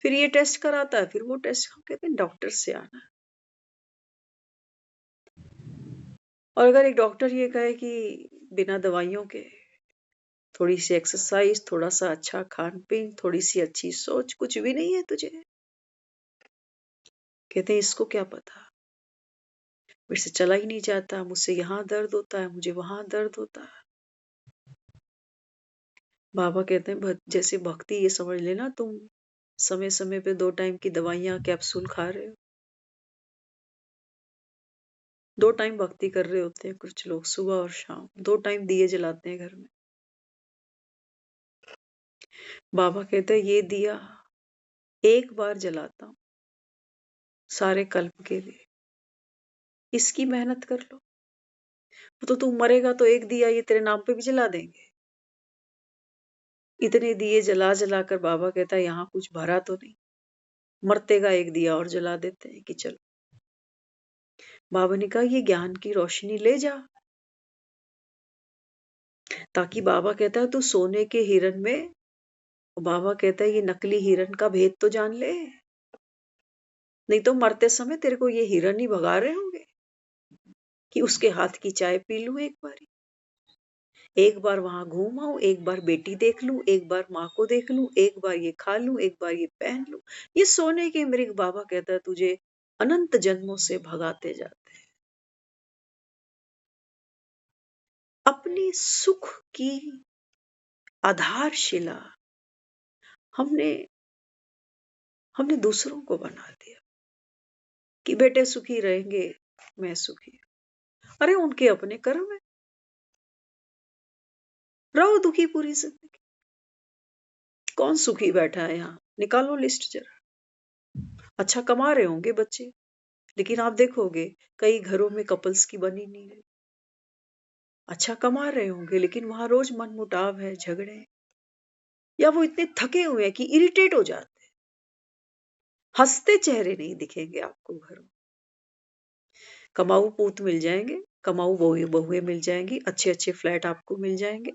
फिर ये टेस्ट कराता है, फिर वो टेस्ट। हम कहते हैं डॉक्टर सियाना। और अगर एक डॉक्टर ये कहे कि बिना दवाइयों के थोड़ी सी एक्सरसाइज, थोड़ा सा अच्छा खान पीन, थोड़ी सी अच्छी सोच, कुछ भी नहीं है तुझे, कहते हैं इसको क्या पता, मेरे से चला ही नहीं जाता, मुझसे यहाँ दर्द होता है, मुझे वहां दर्द होता है। बाबा कहते हैं जैसे भक्ति ये समझ लेना, तुम समय समय पे 2 टाइम की दवाइयां कैप्सूल खा रहे हो, 2 टाइम भक्ति कर रहे होते हैं कुछ लोग, सुबह और शाम 2 टाइम दिए जलाते हैं घर में। बाबा कहते हैं ये दिया एक बार जलाता हूं सारे कल्प के लिए, इसकी मेहनत कर लो। तो तू मरेगा तो एक दिया ये तेरे नाम पे भी जला देंगे। इतने दिए जला जला कर बाबा कहता है यहाँ कुछ भरा तो नहीं, मरते का एक दिया और जला देते हैं कि चलो। बाबा ने कहा ये ज्ञान की रोशनी ले जा, ताकि बाबा कहता है तू सोने के हिरन में, बाबा कहता है ये नकली हिरन का भेद तो जान ले, नहीं तो मरते समय तेरे को ये हिरन ही भगा रहे होंगे कि उसके हाथ की चाय पी लूं एक बारी, एक बार वहां घूम आऊं, एक बार बेटी देख लूं, एक बार माँ को देख लूं, एक बार ये खा लूं, एक बार ये पहन लूं। ये सोने के मृग बाबा कहता है तुझे अनंत जन्मों से भगाते जाते हैं। अपनी सुख की आधारशिला हमने हमने दूसरों को बना दिया कि बेटे सुखी रहेंगे, मैं सुखी। अरे उनके अपने कर्म है, रहो दुखी पूरी जिंदगी। कौन सुखी बैठा है यहाँ, निकालो लिस्ट जरा। अच्छा कमा रहे होंगे बच्चे, लेकिन आप देखोगे कई घरों में कपल्स की बनी नहीं रही। अच्छा कमा रहे होंगे लेकिन वहां रोज मनमुटाव है, झगड़े हैं। या वो इतने थके हुए हैं कि इरिटेट हो जाते हैं, हंसते चेहरे नहीं दिखेंगे आपको घरों। कमाऊ पूत मिल जाएंगे, कमाऊ बहुएं मिल जाएंगी, अच्छे अच्छे फ्लैट आपको मिल जाएंगे,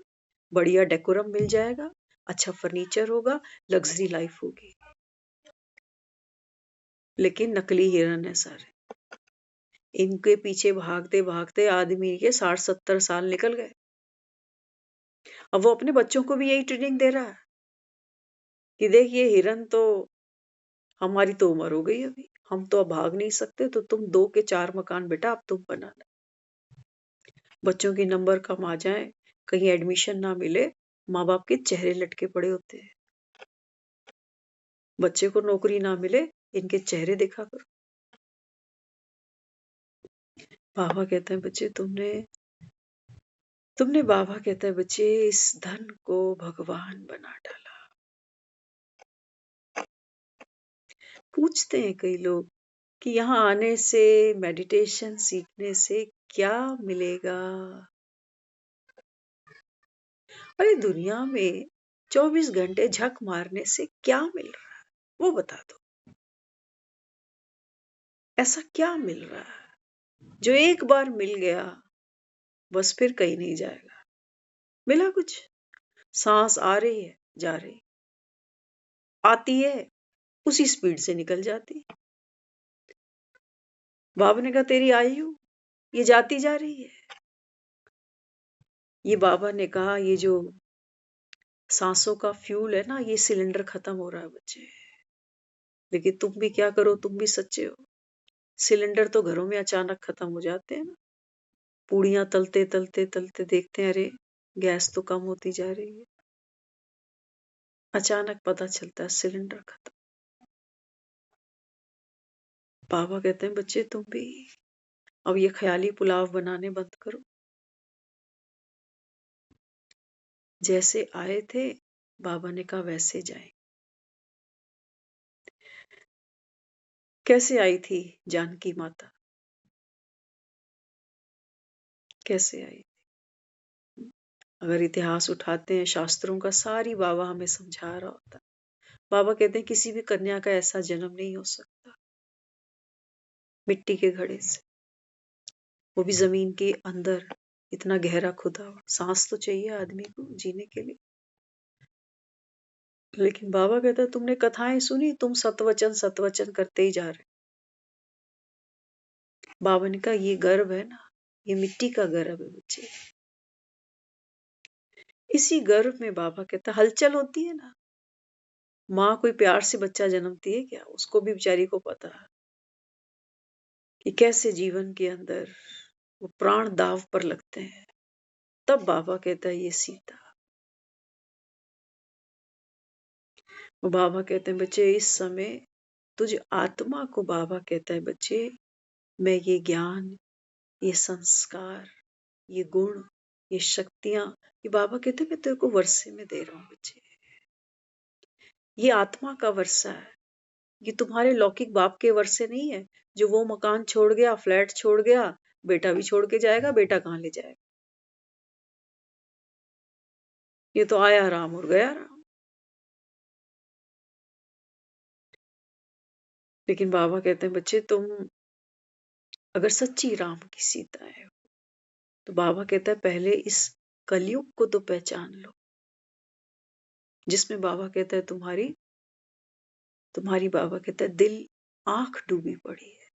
बढ़िया डेकोरम मिल जाएगा, अच्छा फर्नीचर होगा, लग्जरी लाइफ होगी। लेकिन नकली हिरन है सारे, इनके पीछे भागते भागते आदमी के 60-70 साल निकल गए। अब वो अपने बच्चों को भी यही ट्रेनिंग दे रहा है कि देख ये हिरन तो, हमारी तो उम्र हो गई अभी, हम तो अब भाग नहीं सकते, तो तुम 2 के 4 मकान बेटा अब तुम बनाना। बच्चों के नंबर कम आ जाए, कहीं एडमिशन ना मिले, माँ बाप के चेहरे लटके पड़े होते हैं। बच्चे को नौकरी ना मिले, इनके चेहरे देखा करो। बाबा कहते हैं बच्चे तुमने तुमने बाबा कहता है बच्चे इस धन को भगवान बना डाला। पूछते हैं कई लोग कि यहाँ आने से, मेडिटेशन सीखने से क्या मिलेगा। अरे दुनिया में 24 घंटे झक मारने से क्या मिल रहा है वो बता दो। ऐसा क्या मिल रहा है जो एक बार मिल गया बस फिर कहीं नहीं जाएगा? मिला कुछ? सांस आ रही है, जा रही, आती है, उसी स्पीड से निकल जाती। बाबा ने कहा तेरी आयु ये जाती जा रही है। ये बाबा ने कहा ये जो सांसों का फ्यूल है ना, ये सिलेंडर खत्म हो रहा है बच्चे। लेकिन तुम भी क्या करो, तुम भी सच्चे हो। सिलेंडर तो घरों में अचानक खत्म हो जाते हैं ना। पूड़ियां तलते तलते तलते देखते हैं अरे गैस तो कम होती जा रही है। अचानक पता चलता है सिलेंडर खत्म। बाबा कहते हैं बच्चे तुम भी अब ये ख्याली पुलाव बनाने बंद करो। जैसे आए थे बाबा ने कहा वैसे जाए। कैसे आई थी जानकी माता? कैसे आई? अगर इतिहास उठाते हैं शास्त्रों का, सारी बाबा हमें समझा रहा होता। बाबा कहते हैं किसी भी कन्या का ऐसा जन्म नहीं हो सकता मिट्टी के घड़े से, वो भी जमीन के अंदर, इतना गहरा खुदा हुआ। सांस तो चाहिए आदमी को जीने के लिए। लेकिन बाबा कहता है तुमने कथाएं सुनी, तुम सतवचन सतवचन करते ही जा रहे। बाबा ने कहा ये गर्भ है ना, ये मिट्टी का गर्भ है बच्चे। इसी गर्भ में बाबा कहता हलचल होती है ना। माँ कोई प्यार से बच्चा जन्मती है क्या? उसको भी बेचारी को पता है कि कैसे जीवन के अंदर वो प्राण दाव पर लगते हैं। तब बाबा कहता है ये सीता। वो बाबा कहते हैं बच्चे इस समय तुझ आत्मा को, बाबा कहता है बच्चे मैं ये ज्ञान, ये संस्कार, ये गुण, ये शक्तियां, ये बाबा कहते हैं मैं तेरे को वर्षे में दे रहा हूं बच्चे। ये आत्मा का वर्षा है। ये तुम्हारे लौकिक बाप के वर्षे नहीं है जो वो मकान छोड़ गया, फ्लैट छोड़ गया, बेटा भी छोड़ के जाएगा। बेटा कहाँ ले जाएगा? ये तो आया राम और गया राम। लेकिन बाबा कहते हैं बच्चे तुम अगर सच्ची राम की सीता है तो बाबा कहता है पहले इस कलयुग को तो पहचान लो, जिसमें बाबा कहता है तुम्हारी तुम्हारी बाबा कहता है दिल आंख डूबी पड़ी है।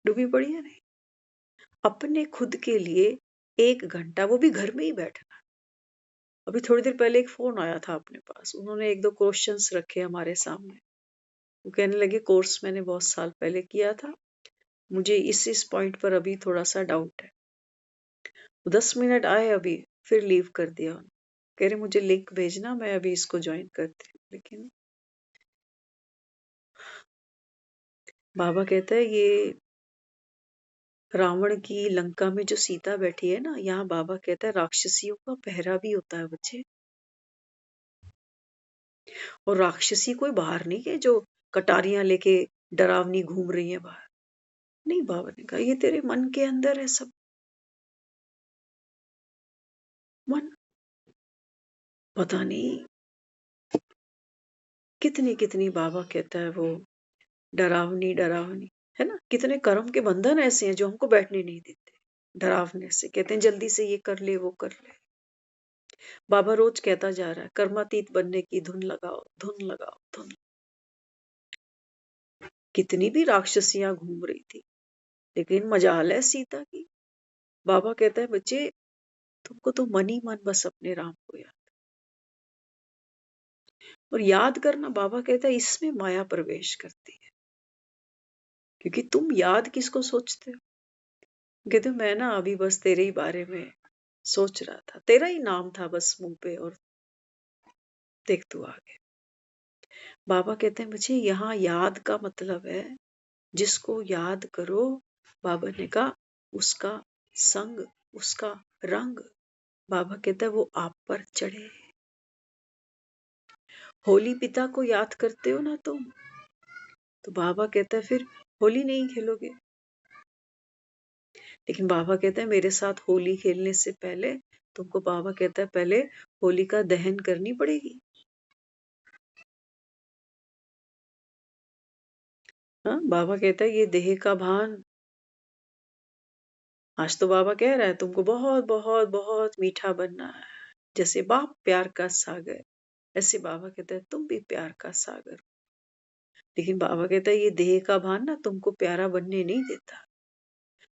डूबी पड़ी है नहीं? अपने खुद के लिए 1 घंटा, वो भी घर में ही बैठना। अभी थोड़ी देर पहले एक फोन आया था अपने पास, उन्होंने 1-2 क्वेश्चंस रखे हमारे सामने। वो कहने लगे कोर्स मैंने बहुत साल पहले किया था, मुझे इस पॉइंट पर अभी थोड़ा सा डाउट है। 10 मिनट आए अभी फिर लीव कर दिया उन्होंने। कह रहे मुझे लिंक भेजना, मैं अभी इसको ज्वाइन करती हूँ। लेकिन बाबा कहता है ये रावण की लंका में जो सीता बैठी है ना, यहाँ बाबा कहता है राक्षसियों का पहरा भी होता है बच्चे। और राक्षसी कोई बाहर नहीं है जो कटारियां लेके डरावनी घूम रही है बाहर। नहीं, बाबा ने कहा ये तेरे मन के अंदर है सब। मन पता नहीं कितनी कितनी, बाबा कहता है वो डरावनी डरावनी है ना। कितने कर्म के बंधन ऐसे हैं जो हमको बैठने नहीं देते। डरावने से कहते हैं जल्दी से ये कर ले वो कर ले। बाबा रोज कहता जा रहा है कर्मातीत बनने की धुन लगाओ, धुन लगाओ, धुन। कितनी भी राक्षसियां घूम रही थी, लेकिन मजाल है सीता की। बाबा कहता है बच्चे तुमको तो मन ही मन बस अपने राम को याद, और याद करना बाबा कहता है इसमें माया प्रवेश करती है। क्योंकि तुम याद किसको सोचते हो? कहते हो, मैं ना अभी बस तेरे ही बारे में सोच रहा था, तेरा ही नाम था बस मुंह पे, और देख तू आ गया। बाबा कहते हैं बच्चे यहाँ याद का मतलब है जिसको याद करो। बाबा ने कहा उसका संग, उसका रंग, बाबा कहता है वो आप पर चढ़े। होली पिता को याद करते हो ना तुम, तो बाबा कहता है फिर होली नहीं खेलोगे। लेकिन बाबा कहता है मेरे साथ होली खेलने से पहले तुमको, बाबा कहता है पहले होलिका दहन करनी पड़ेगी। हाँ, बाबा कहता है ये देह का भान। आज तो बाबा कह रहा है तुमको बहुत बहुत बहुत मीठा बनना है, जैसे बाप प्यार का सागर, ऐसे बाबा कहता है तुम भी प्यार का सागर हो। लेकिन बाबा कहता है ये देह का भान ना तुमको प्यारा बनने नहीं देता।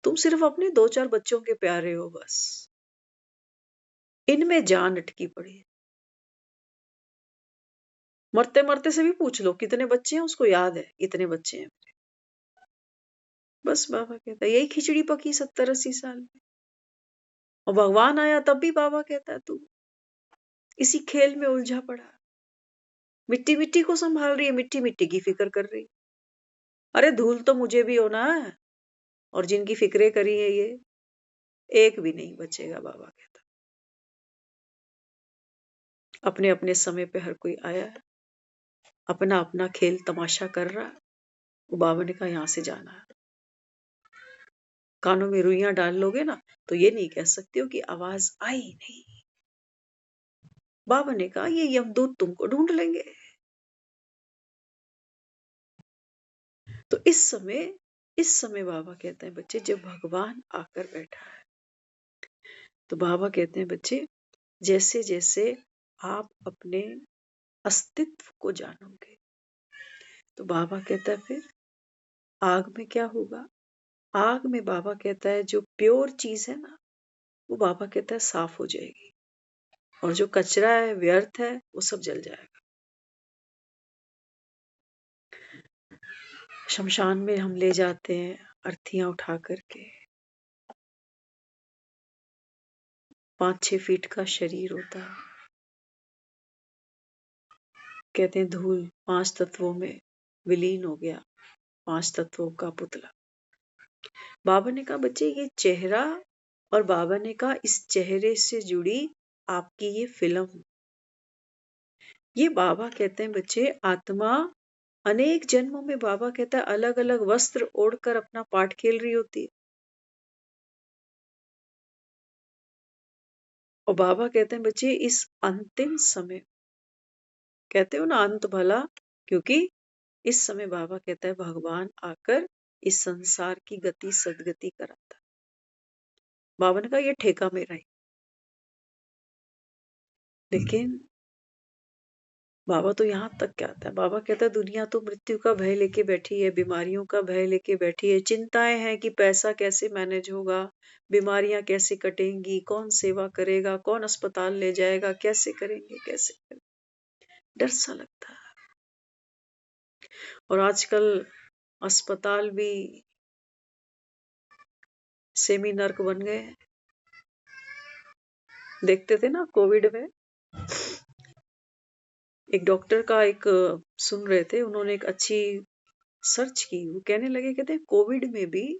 तुम सिर्फ अपने 2-4 बच्चों के प्यारे हो बस, इनमें जान अटकी पड़ी है। मरते मरते से भी पूछ लो कितने बच्चे हैं, उसको याद है इतने बच्चे हैं। बस बाबा कहता है यही खिचड़ी पकी 70-80 साल में, और भगवान आया तब भी बाबा कहता है तू इसी खेल में उलझा पड़ा, मिट्टी मिट्टी को संभाल रही है, मिट्टी मिट्टी की फिक्र कर रही। अरे धूल तो मुझे भी होना है, और जिनकी फिक्रें करी है ये एक भी नहीं बचेगा। बाबा कहता अपने अपने समय पे हर कोई आया है, अपना अपना खेल तमाशा कर रहा है। वो बाबा ने कहा यहाँ से जाना है, कानों में रुइयां डाल लोगे ना तो ये नहीं कह सकते हो कि आवाज आई नहीं। बाबा ने कहा ये यमदूत तुमको ढूंढ लेंगे। तो इस समय बाबा कहते हैं बच्चे जब भगवान आकर बैठा है, तो बाबा कहते हैं बच्चे जैसे जैसे आप अपने अस्तित्व को जानोगे, तो बाबा कहता है फिर आग में क्या होगा। आग में बाबा कहता है जो प्योर चीज है ना, वो बाबा कहता है साफ हो जाएगी, और जो कचरा है व्यर्थ है वो सब जल जाएगा। शमशान में हम ले जाते हैं अर्थियां उठा करके, 5-6 फीट का शरीर होता है, कहते हैं धूल 5 तत्वों में विलीन हो गया, 5 तत्वों का पुतला। बाबा ने कहा बच्चे ये चेहरा, और बाबा ने कहा इस चेहरे से जुड़ी आपकी ये फिल्म, ये बाबा कहते हैं बच्चे आत्मा अनेक जन्मों में बाबा कहता है अलग अलग वस्त्र ओढ़कर अपना पाठ खेल रही होती है। और बाबा कहते हैं बच्चे इस अंतिम समय, कहते हो ना अंत भला, क्योंकि इस समय बाबा कहता है भगवान आकर इस संसार की गति सदगति कराता है। बाबा ने कहा ये ठेका मेरा ही। लेकिन बाबा तो यहाँ तक क्या आता है, बाबा कहता है दुनिया तो मृत्यु का भय लेके बैठी है, बीमारियों का भय लेके बैठी है, चिंताएं हैं कि पैसा कैसे मैनेज होगा, बीमारियां कैसे कटेंगी, कौन सेवा करेगा, कौन अस्पताल ले जाएगा, कैसे करेंगे कैसे करेंगे, डर सा लगता है। और आजकल अस्पताल भी सेमी नर्क बन गए हैं। देखते थे ना कोविड में एक डॉक्टर का एक सुन रहे थे, उन्होंने एक अच्छी सर्च की, वो कहने लगे कहते हैं कोविड में भी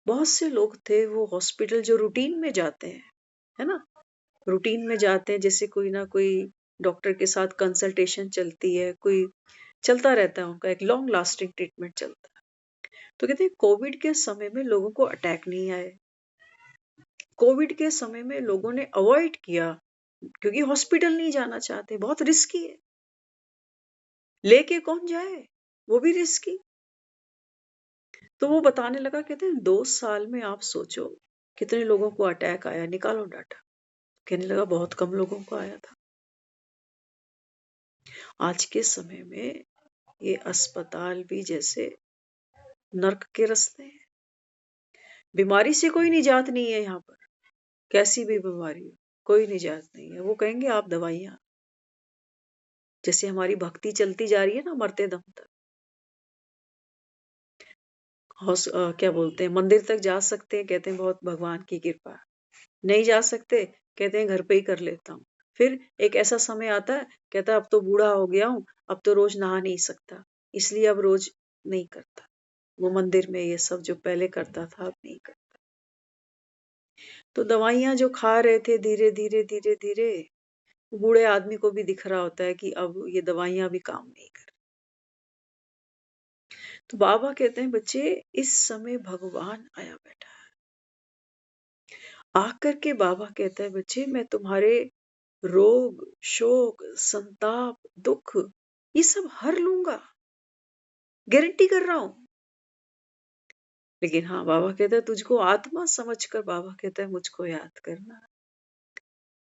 बहुत से लोग थे वो हॉस्पिटल जो रूटीन में जाते हैं, है ना, रूटीन में जाते हैं, जैसे कोई ना कोई डॉक्टर के साथ कंसल्टेशन चलती है, कोई चलता रहता है उनका एक लॉन्ग लास्टिंग ट्रीटमेंट चलता है। तो कहते हैं कोविड के समय में लोगों को अटैक नहीं आए, कोविड के समय में लोगों ने अवॉइड किया क्योंकि हॉस्पिटल नहीं जाना चाहते, बहुत रिस्की है, लेके कौन जाए, वो भी रिस्की। तो वो बताने लगा कहते हैं 2 साल में आप सोचो कितने लोगों को अटैक आया, निकालो डाटा। कहने लगा बहुत कम लोगों को आया था। आज के समय में ये अस्पताल भी जैसे नर्क के रास्ते हैं। बीमारी से कोई निजात नहीं है यहाँ पर, कैसी भी बीमारी हो कोई निजात नहीं है। वो कहेंगे आप दवाइयां, जैसे हमारी भक्ति चलती जा रही है ना मरते दम तक, क्या बोलते हैं मंदिर तक जा सकते हैं, कहते हैं बहुत भगवान की कृपा, नहीं जा सकते कहते हैं घर पे ही कर लेता हूँ। फिर एक ऐसा समय आता है कहता है अब तो बूढ़ा हो गया हूँ, अब तो रोज नहा नहीं सकता, इसलिए अब रोज नहीं करता, वो मंदिर में ये सब जो पहले करता था अब नहीं करता। तो दवाइयां जो खा रहे थे धीरे धीरे धीरे धीरे, बूढ़े आदमी को भी दिख रहा होता है कि अब ये दवाइयां भी काम नहीं कर। तो बाबा कहते हैं बच्चे इस समय भगवान आया बैठा है, आकर के बाबा कहता है बच्चे मैं तुम्हारे रोग शोक संताप दुख ये सब हर लूंगा, गारंटी कर रहा हूं। लेकिन हाँ, बाबा कहता है तुझको आत्मा समझकर, बाबा कहता है मुझको याद करना।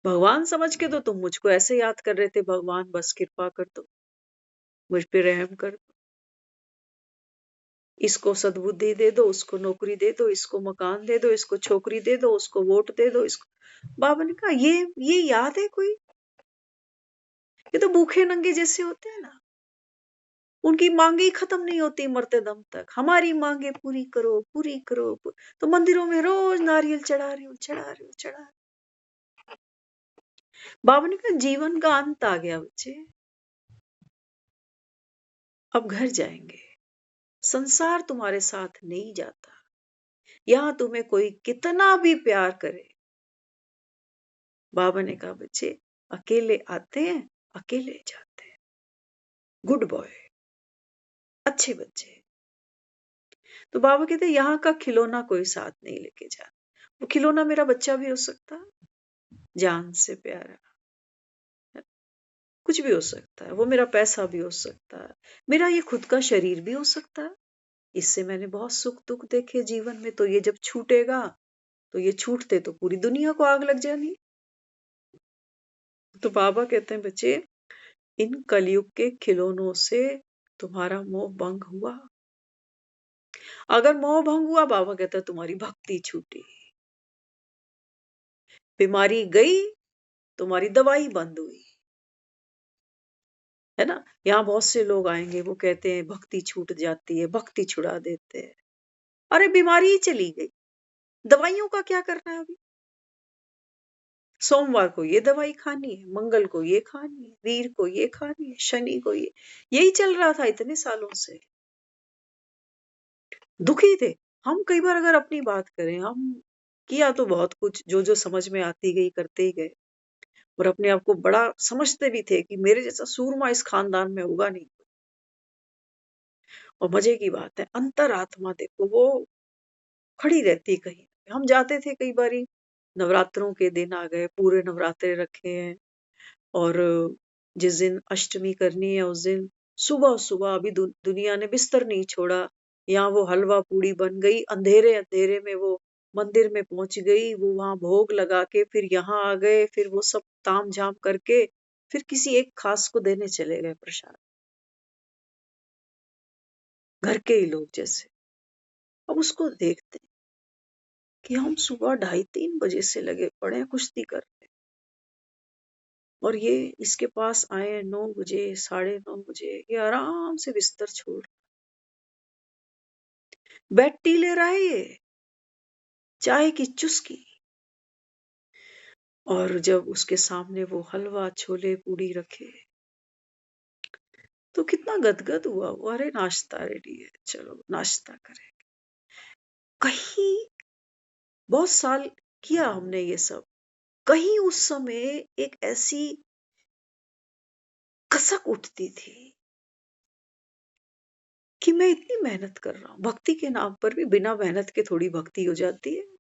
भगवान समझ के तो तुम मुझको ऐसे याद कर रहे थे, भगवान बस कृपा कर दो, मुझ पे रहम कर दो, इसको सद्बुद्धि दे दो, उसको नौकरी दे दो, इसको मकान दे दो, इसको छोकरी दे दो, उसको वोट दे दो, इसको। बाबा ने कहा ये याद है कोई? ये तो भूखे नंगे जैसे होते हैं ना, उनकी मांगे ही खत्म नहीं होती मरते दम तक। हमारी मांगे पूरी करो, पूरी करो, तो मंदिरों में रोज नारियल चढ़ा रहे हो, चढ़ा रहे हो, चढ़ा रहे हो। बाबा ने कहा जीवन का अंत आ गया बच्चे, अब घर जाएंगे। संसार तुम्हारे साथ नहीं जाता, यहां तुम्हें कोई कितना भी प्यार करे। बाबा ने कहा बच्चे अकेले आते हैं, अकेले जाते हैं, गुड बॉय, अच्छे बच्चे। तो बाबा कहते यहाँ का खिलौना कोई साथ नहीं लेके जाना। वो खिलौना मेरा बच्चा भी हो सकता है, जान से प्यारा, कुछ भी हो सकता है। वो मेरा पैसा भी हो सकता है, मेरा ये खुद का शरीर भी हो सकता है। इससे मैंने बहुत सुख दुख देखे जीवन में, तो ये जब छूटेगा, तो ये छूटते तो पूरी दुनिया को आग लग जानी। तो बाबा कहते हैं बच्चे इन कलयुग के खिलौनों से तुम्हारा मोह भंग हुआ। अगर मोह भंग हुआ, बाबा कहता है तुम्हारी भक्ति छूटी, बीमारी गई, तुम्हारी दवाई बंद हुई। है ना? यहाँ बहुत से लोग आएंगे, वो कहते हैं भक्ति छूट जाती है, भक्ति छुड़ा देते हैं। अरे बीमारी ही चली गई, दवाइयों का क्या करना है अभी? सोमवार को ये दवाई खानी है, मंगल को ये खानी है, वीर को ये खानी है, शनि को ये, यही चल रहा था इतने सालों से। दुखी थे हम। कई बार अगर अपनी बात करें, हम किया तो बहुत कुछ, जो जो समझ में आती गई करते ही गए, और अपने आप को बड़ा समझते भी थे कि मेरे जैसा सूरमा इस खानदान में होगा नहीं। और मजे की बात है, अंतरात्मा देखो वो खड़ी रहती कहीं। हम जाते थे कई बारी, नवरात्रों के दिन आ गए, पूरे नवरात्रे रखे हैं, और जिस दिन अष्टमी करनी है उस दिन सुबह सुबह अभी दुनिया ने बिस्तर नहीं छोड़ा, यहाँ वो हलवा पूड़ी बन गई, अंधेरे अंधेरे में वो मंदिर में पहुंच गई, वो वहां भोग लगा के फिर यहाँ आ गए, फिर वो सब ताम झाम करके फिर किसी एक खास को देने चले गए प्रसाद, घर के ही लोग जैसे। अब उसको देखते हैं कि हम सुबह 2:30-3 बजे से लगे पड़े हैं कुश्ती करने, और ये इसके पास आए 9 बजे, 9:30 बजे, ये आराम से बिस्तर छोड़ बेड टी ले रहा है, ये चाय की चुस्की, और जब उसके सामने वो हलवा छोले पूड़ी रखे, तो कितना गदगद हुआ वो। अरे नाश्ता रेडी है, चलो नाश्ता करें। कहीं बहुत साल किया हमने ये सब, कहीं उस समय एक ऐसी कसक उठती थी कि मैं इतनी मेहनत कर रहा हूँ, भक्ति के नाम पर भी बिना मेहनत के थोड़ी भक्ति हो जाती है।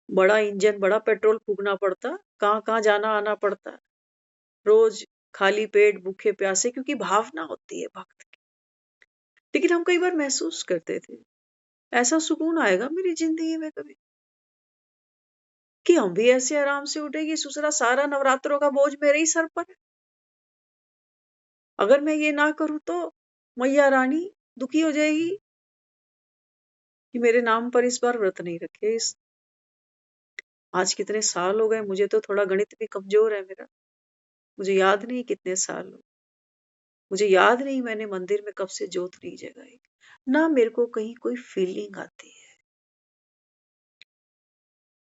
बड़ा इंजन, बड़ा पेट्रोल फूकना पड़ता, कहाँ कहाँ जाना आना पड़ता, रोज खाली पेट भूखे प्यासे, क्योंकि भावना होती है भक्त की। लेकिन हम कई बार महसूस करते थे ऐसा सुकून आएगा मेरी जिंदगी में कभी, कि हम भी ऐसे आराम से उठेगी, दूसरा सारा नवरात्रों का बोझ मेरे ही सर पर है। अगर मैं ये ना करूं तो मैया रानी दुखी हो जाएगी कि मेरे नाम पर इस बार व्रत नहीं रखे। इस आज कितने साल हो गए, मुझे तो थोड़ा गणित भी कमजोर है मेरा, मुझे याद नहीं कितने साल हो, मुझे याद नहीं मैंने मंदिर में कब से जोत नहीं जगाई, ना मेरे को कहीं कोई फीलिंग आती है।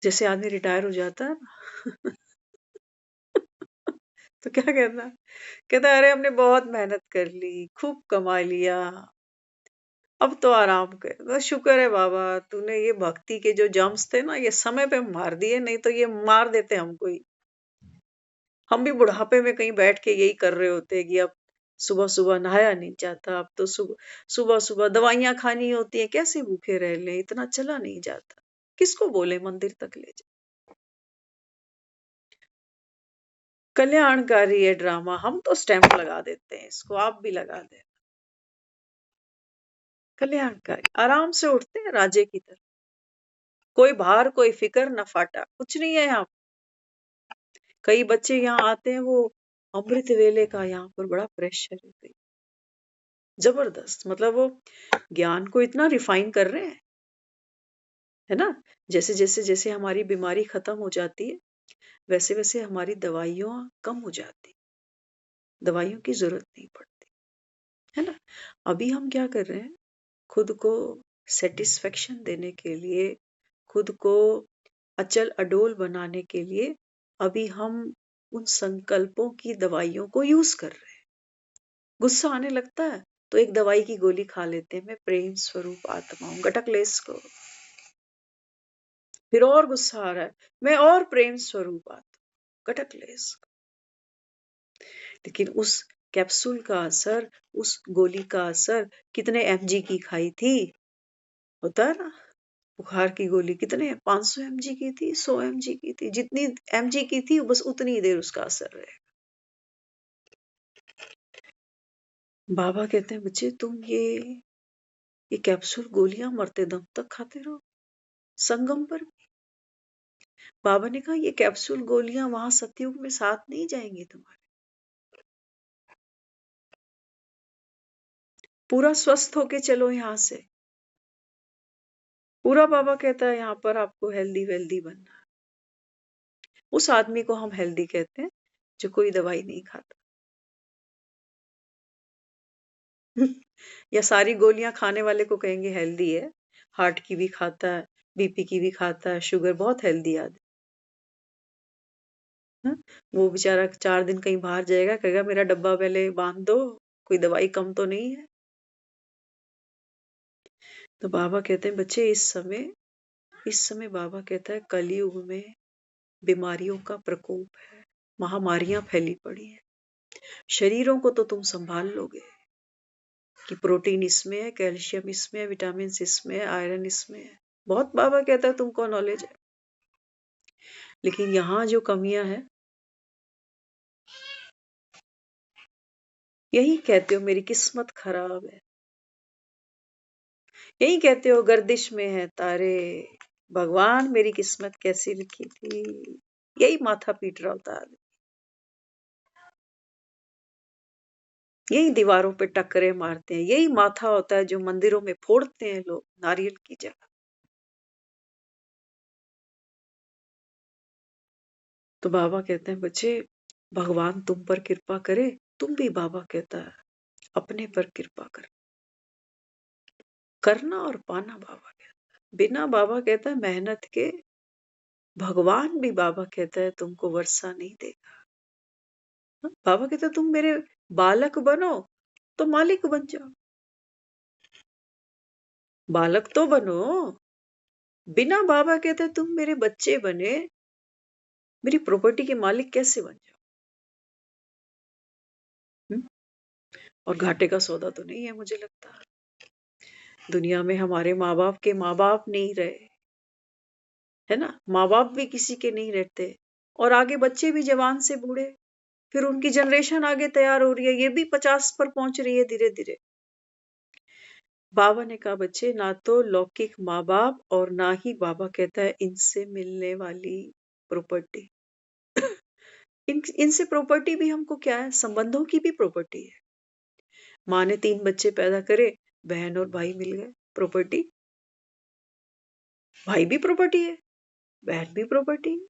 जैसे आदमी रिटायर हो जाता है ना तो क्या कहता है, कहता है अरे हमने बहुत मेहनत कर ली, खूब कमा लिया, अब तो आराम कर। तो शुक्र है बाबा, तूने ये भक्ति के जो जम्स थे ना, ये समय पे मार दिए, नहीं तो ये मार देते हमको ही। हम भी बुढ़ापे में कहीं बैठ के यही कर रहे होते कि अब सुबह सुबह नहाया नहीं जाता, अब तो सुबह सुबह सुबह दवाइयां खानी होती है, कैसे भूखे रह ले, इतना चला नहीं जाता, किसको बोले मंदिर तक ले जा। कल्याणकारी है ड्रामा, हम तो स्टैंप लगा देते हैं इसको, आप भी लगा दें। कल्याणकारी, आराम से उठते हैं राजे की तरह, कोई भार कोई फिक्र न फाटा, कुछ नहीं है यहाँ। कई बच्चे यहाँ आते हैं, वो अमृत वेले का यहाँ पर बड़ा प्रेशर है, कई जबरदस्त, मतलब वो ज्ञान को इतना रिफाइन कर रहे हैं, है ना। जैसे जैसे जैसे हमारी बीमारी खत्म हो जाती है, वैसे वैसे हमारी दवाइयों कम हो जाती, दवाइयों की जरूरत नहीं पड़ती, है ना। अभी हम क्या कर रहे हैं, खुद को सेटिस्फेक्शन देने के लिए, खुद को अचल अडोल बनाने के लिए, अभी हम उन संकल्पों की दवाइयों को यूज कर रहे हैं। गुस्सा आने लगता है तो एक दवाई की गोली खा लेते हैं, मैं प्रेम स्वरूप आत्मा हूं, गटक ले इसको। फिर और गुस्सा आ रहा है, मैं और प्रेम स्वरूप आत्मा, गटक ले इसको। लेकिन उस कैप्सूल का असर, उस गोली का असर कितने एमजी की खाई थी, होता है ना। बुखार की गोली कितने 500 एमजी की थी, 100 एमजी की थी, जितनी एमजी की थी बस उतनी ही देर उसका असर रहेगा। बाबा कहते हैं बच्चे तुम ये कैप्सूल गोलियां मरते दम तक खाते रहो। संगम पर बाबा ने कहा ये कैप्सूल गोलियां वहां सतयुग में साथ नहीं जाएंगी तुम्हारे, पूरा स्वस्थ होके चलो यहाँ से। पूरा बाबा कहता है यहाँ पर आपको हेल्दी वेल्दी बनना है। उस आदमी को हम हेल्दी कहते हैं जो कोई दवाई नहीं खाता या सारी गोलियां खाने वाले को कहेंगे हेल्दी है, हार्ट की भी खाता है, बीपी की भी खाता है, शुगर, बहुत हेल्दी आदमी। हाँ? वो बेचारा 4 दिन कहीं बाहर जाएगा, कहेगा मेरा डब्बा पहले बांध दो, कोई दवाई कम तो नहीं है। तो बाबा कहते हैं बच्चे इस समय बाबा कहता है कलयुग में बीमारियों का प्रकोप है, महामारियां फैली पड़ी हैं। शरीरों को तो तुम संभाल लोगे कि प्रोटीन इसमें है, कैल्शियम इसमें है, विटामिन इसमें है, आयरन इसमें है, बहुत बाबा कहता है तुमको नॉलेज है। लेकिन यहाँ जो कमियां हैं, यही कहते हो मेरी किस्मत खराब है, यही कहते हो गर्दिश में है तारे, भगवान मेरी किस्मत कैसी लिखी थी, यही माथा पीट रहा होता है। यही दीवारों पे टक्करे मारते हैं, यही माथा होता है जो मंदिरों में फोड़ते हैं लोग नारियल की जगह। तो बाबा कहते हैं बच्चे भगवान तुम पर कृपा करे, तुम भी बाबा कहता है अपने पर कृपा कर, करना और पाना बाबा कहता है। बिना बाबा कहता है मेहनत के भगवान भी बाबा कहता है तुमको वर्षा नहीं देगा। हाँ, बाबा कहता है तुम मेरे बालक बनो तो मालिक बन जाओ, बालक तो बनो। बिना बाबा कहते तुम मेरे बच्चे बने, मेरी प्रॉपर्टी के मालिक कैसे बन जाओ। हम्म? और घाटे का सौदा तो नहीं है मुझे लगता। दुनिया में हमारे माँ बाप के माँ बाप नहीं रहे, है ना, माँ बाप भी किसी के नहीं रहते, और आगे बच्चे भी जवान से बूढ़े, फिर उनकी जनरेशन आगे तैयार हो रही है, ये भी 50 पर पहुंच रही है धीरे धीरे। बाबा ने कहा बच्चे ना तो लौकिक माँ बाप और ना ही बाबा कहता है इनसे मिलने वाली प्रॉपर्टी। इनसे प्रॉपर्टी भी हमको क्या है, संबंधों की भी प्रॉपर्टी है। माँ ने 3 बच्चे पैदा करे, बहन और भाई मिल गए, प्रॉपर्टी। भाई भी प्रॉपर्टी है, बहन भी प्रॉपर्टी है।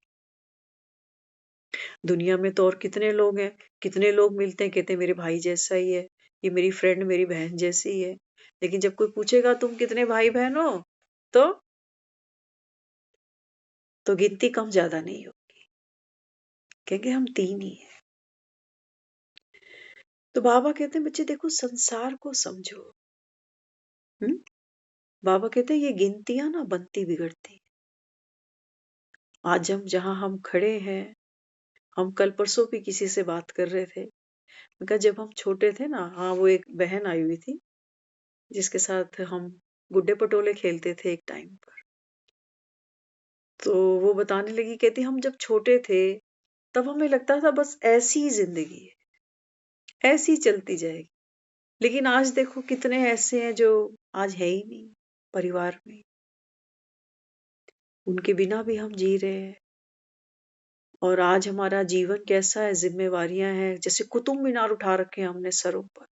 दुनिया में तो और कितने लोग हैं, कितने लोग मिलते हैं, कहते हैं मेरे भाई जैसा ही है, ये मेरी फ्रेंड मेरी बहन जैसी ही है। लेकिन जब कोई पूछेगा तुम कितने भाई बहन हो, तो गिनती कम ज्यादा नहीं होगी, कहेंगे हम 3 ही हैं। तो बाबा कहते हैं बच्चे देखो संसार को समझो। हम्म? बाबा कहते हैं ये गिनतियां ना बनती बिगड़ती। आज हम जहां हम खड़े हैं, हम कल परसों भी किसी से बात कर रहे थे, मैं कहा जब हम छोटे थे ना, हाँ वो एक बहन आई हुई थी जिसके साथ हम गुड्डे पटोले खेलते थे एक टाइम पर। तो वो बताने लगी, कहती हम जब छोटे थे तब हमें लगता था बस ऐसी ही जिंदगी है, ऐसी ही चलती जाएगी। लेकिन आज देखो कितने ऐसे हैं जो आज है ही नहीं परिवार में, उनके बिना भी हम जी रहे हैं। और आज हमारा जीवन कैसा है, जिम्मेवारियां हैं, जैसे कुतुब मीनार उठा रखे हैं हमने सरों पर।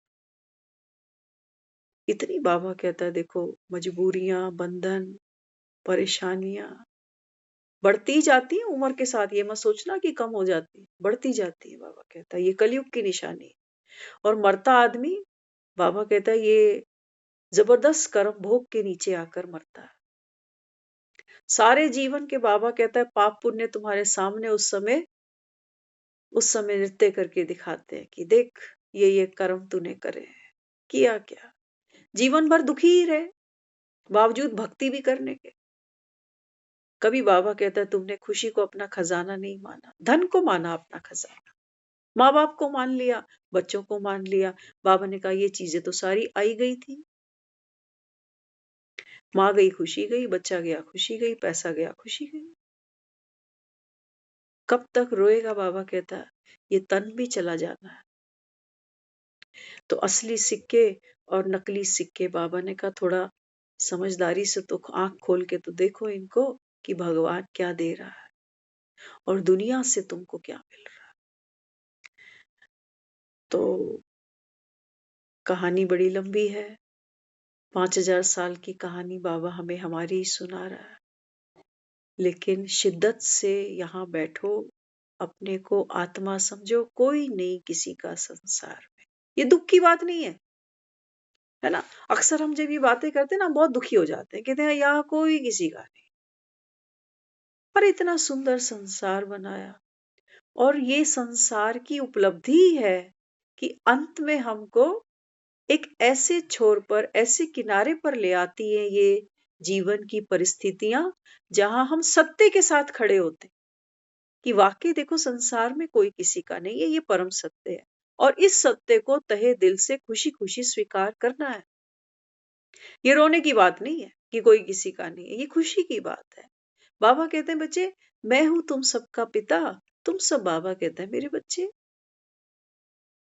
इतनी बाबा कहता है देखो, मजबूरियां, बंधन, परेशानियां बढ़ती जाती है उम्र के साथ। ये मत सोचना कि कम हो जाती है, बढ़ती जाती है। बाबा कहता है ये कलयुग की निशानी है। और मरता आदमी, बाबा कहता है ये जबरदस्त कर्म भोग के नीचे आकर मरता है। सारे जीवन के, बाबा कहता है, पाप पुण्य तुम्हारे सामने उस समय नृत्य करके दिखाते हैं कि देख ये कर्म तूने करे हैं, किया क्या। जीवन भर दुखी ही रहे बावजूद भक्ति भी करने के। कभी, बाबा कहता है, तुमने खुशी को अपना खजाना नहीं माना, धन को माना अपना खजाना। माँ बाप को मान लिया, बच्चों को मान लिया। बाबा ने कहा ये चीजें तो सारी आई गई थी। माँ गई खुशी गई, बच्चा गया खुशी गई, पैसा गया खुशी गई। कब तक रोएगा। बाबा कहता है ये तन भी चला जाना है। तो असली सिक्के और नकली सिक्के, बाबा ने कहा थोड़ा समझदारी से तो आंख खोल के तो देखो इनको कि भगवान क्या दे रहा है और दुनिया से तुमको क्या मिल रहा है। तो कहानी बड़ी लंबी है, 5000 साल की कहानी बाबा हमें हमारी ही सुना रहा है। लेकिन शिद्दत से यहाँ बैठो, अपने को आत्मा समझो, कोई नहीं किसी का संसार में। ये दुख की बात नहीं है ना। अक्सर हम जब ये बातें करते हैं ना, बहुत दुखी हो जाते हैं, कहते हैं यहाँ कोई किसी का नहीं। पर इतना सुंदर संसार बनाया, और ये संसार की उपलब्धि है कि अंत में हमको एक ऐसे छोर पर, ऐसे किनारे पर ले आती है ये जीवन की परिस्थितियां, जहां हम सत्य के साथ खड़े होते हैं कि वाकई देखो संसार में कोई किसी का नहीं है, ये परम सत्य है। और इस सत्य को तहे दिल से खुशी खुशी स्वीकार करना है। ये रोने की बात नहीं है कि कोई किसी का नहीं है, ये खुशी की बात है। बाबा कहते हैं बच्चे, मैं हूं तुम सबका पिता, तुम सब, बाबा कहता है, मेरे बच्चे।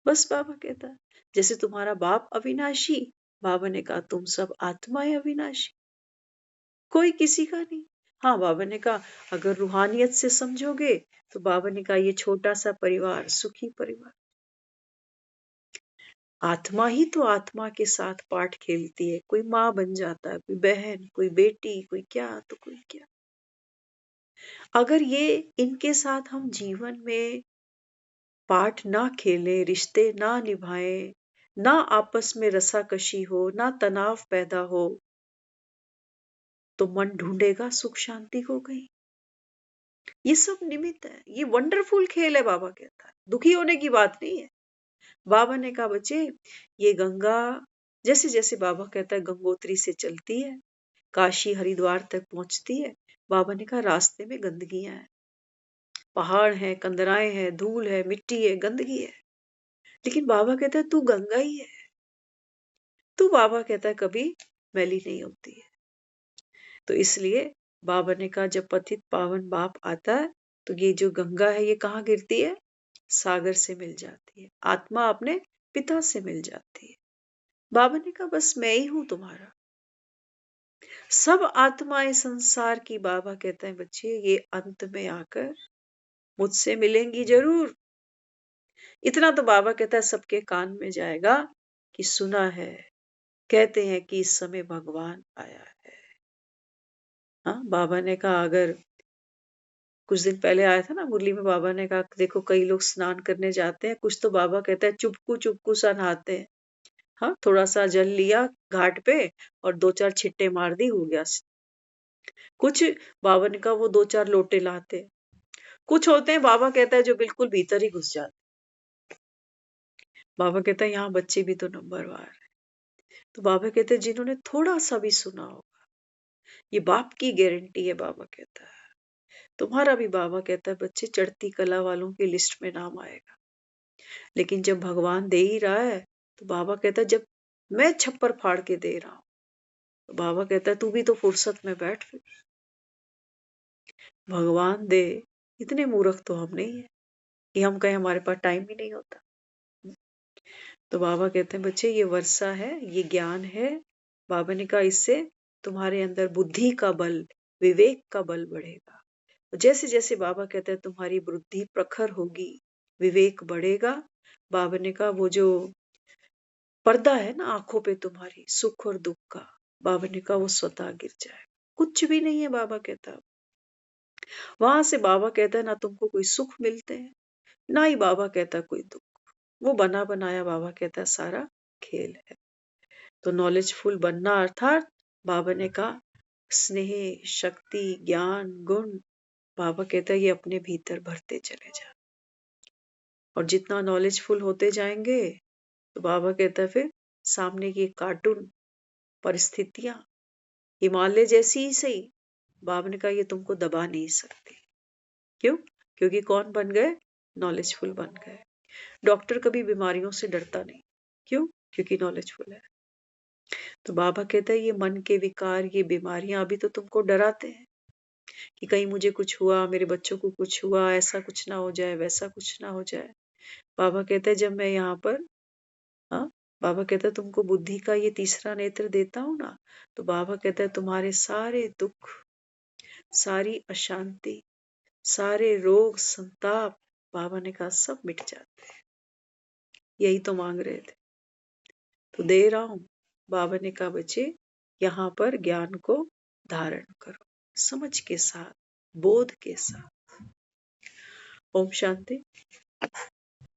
बस बाबा कहता है जैसे तुम्हारा बाप अविनाशी, बाबा ने कहा तुम सब आत्माएं अविनाशी, कोई किसी का नहीं। हाँ, बाबा ने कहा अगर रूहानियत से समझोगे तो, बाबा ने कहा ये छोटा सा परिवार सुखी परिवार। आत्मा ही तो आत्मा के साथ पाठ खेलती है, कोई माँ बन जाता है, कोई बहन, कोई बेटी, कोई क्या तो कोई क्या। अगर ये इनके साथ हम जीवन में पाठ ना खेलें, रिश्ते ना निभाएं, ना आपस में रसाकशी हो, ना तनाव पैदा हो, तो मन ढूंढेगा सुख शांति को कहीं। ये सब निमित्त है, ये वंडरफुल खेल है। बाबा कहता है दुखी होने की बात नहीं है। बाबा ने कहा बच्चे, ये गंगा जैसे जैसे, बाबा कहता है, गंगोत्री से चलती है, काशी हरिद्वार तक पहुंचती है। बाबा ने कहा रास्ते में गंदगियां हैं, पहाड़ है, कंदराएं हैं, धूल है, मिट्टी है, गंदगी है। लेकिन बाबा कहता है तू गंगा ही है। तू, बाबा कहता है, कभी मैली नहीं होती है। तो इसलिए बाबा ने कहा जब पतित पावन बाप आता है तो ये जो गंगा है ये कहाँ गिरती है, सागर से मिल जाती है, आत्मा अपने पिता से मिल जाती है। बाबा ने कहा बस मैं ही हूं तुम्हारा, सब आत्माएं संसार की, बाबा कहते हैं बच्चे ये अंत में आकर मुझसे मिलेंगी जरूर। इतना तो बाबा कहता है सबके कान में जाएगा कि सुना है, कहते हैं कि इस समय भगवान आया है। हाँ, बाबा ने कहा अगर कुछ दिन पहले आया था ना मुरली में, बाबा ने कहा देखो कई लोग स्नान करने जाते हैं, कुछ तो बाबा कहता है चुपकू चुपकू सा नहाते हैं। हाँ, थोड़ा सा जल लिया घाट पे और 2-4 छिट्टे मार दी, हो गया। कुछ, बाबा ने कहा वो 2-4 लोटे लाते हैं। कुछ होते हैं, बाबा कहता है, जो बिल्कुल भीतर ही घुस जाते। बाबा कहता है यहाँ बच्चे भी तो नंबरवार है। तो बाबा कहते हैं जिन्होंने थोड़ा सा भी सुना होगा, ये बाप की गारंटी है। बाबा कहता है तुम्हारा भी, बाबा कहता है बच्चे, चढ़ती कला वालों की लिस्ट में नाम आएगा। लेकिन जब भगवान दे ही रहा है तो बाबा कहता है जब मैं छप्पर फाड़ के दे रहा हूं, तो बाबा कहता है तू भी तो फुर्सत में बैठ फिर, भगवान दे। इतने मूर्ख तो हम नहीं है कि हम कहें हमारे पास टाइम ही नहीं होता। तो बाबा कहते हैं बच्चे ये वर्षा है, ये ज्ञान है। बाबा ने कहा इससे तुम्हारे अंदर बुद्धि का बल, विवेक का बल बढ़ेगा। जैसे जैसे बाबा कहते हैं तुम्हारी बुद्धि प्रखर होगी, विवेक बढ़ेगा। बाबा ने कहा वो जो पर्दा है ना आंखों पे तुम्हारी सुख और दुख का, बाबा ने कहा वो स्वतः गिर जाए। कुछ भी नहीं है बाबा कहता। वहां से बाबा कहता है ना तुमको कोई सुख मिलते हैं, ना ही बाबा कहता कोई दुख। वो बना बनाया बाबा कहता है सारा खेल है। तो नॉलेजफुल बनना अर्थात बाबा ने कहा स्नेह, शक्ति, ज्ञान, गुण, बाबा कहता है ये अपने भीतर भरते चले जा। और जितना नॉलेजफुल होते जाएंगे तो बाबा कहता है फिर सामने की कार्टून परिस्थितियां हिमालय जैसी ही सही, बाबा ने कहा ये तुमको दबा नहीं सकती। क्यों? क्योंकि कौन बन गए? नॉलेजफुल बन गए। डॉक्टर कभी बीमारियों से डरता नहीं। क्यों? क्योंकि नॉलेजफुल है। तो बाबा कहता है ये मन के विकार, ये बीमारियां अभी तो तुमको डराते हैं कि कहीं मुझे कुछ हुआ, मेरे बच्चों को कुछ हुआ, ऐसा कुछ ना हो जाए, वैसा कुछ ना हो जाए। बाबा कहता है जब मैं यहाँ पर, हाँ, बाबा कहता है तुमको बुद्धि का ये तीसरा नेत्र देता हूं ना, तो बाबा कहता है तुम्हारे सारे दुख, सारी अशांति, सारे रोग संताप, बाबा ने कहा सब मिट जाते हैं। यही तो मांग रहे थे, तो दे रहा हूं। बाबा ने कहा बच्चे यहाँ पर ज्ञान को धारण करो, समझ के साथ, बोध के साथ। ओम शांति।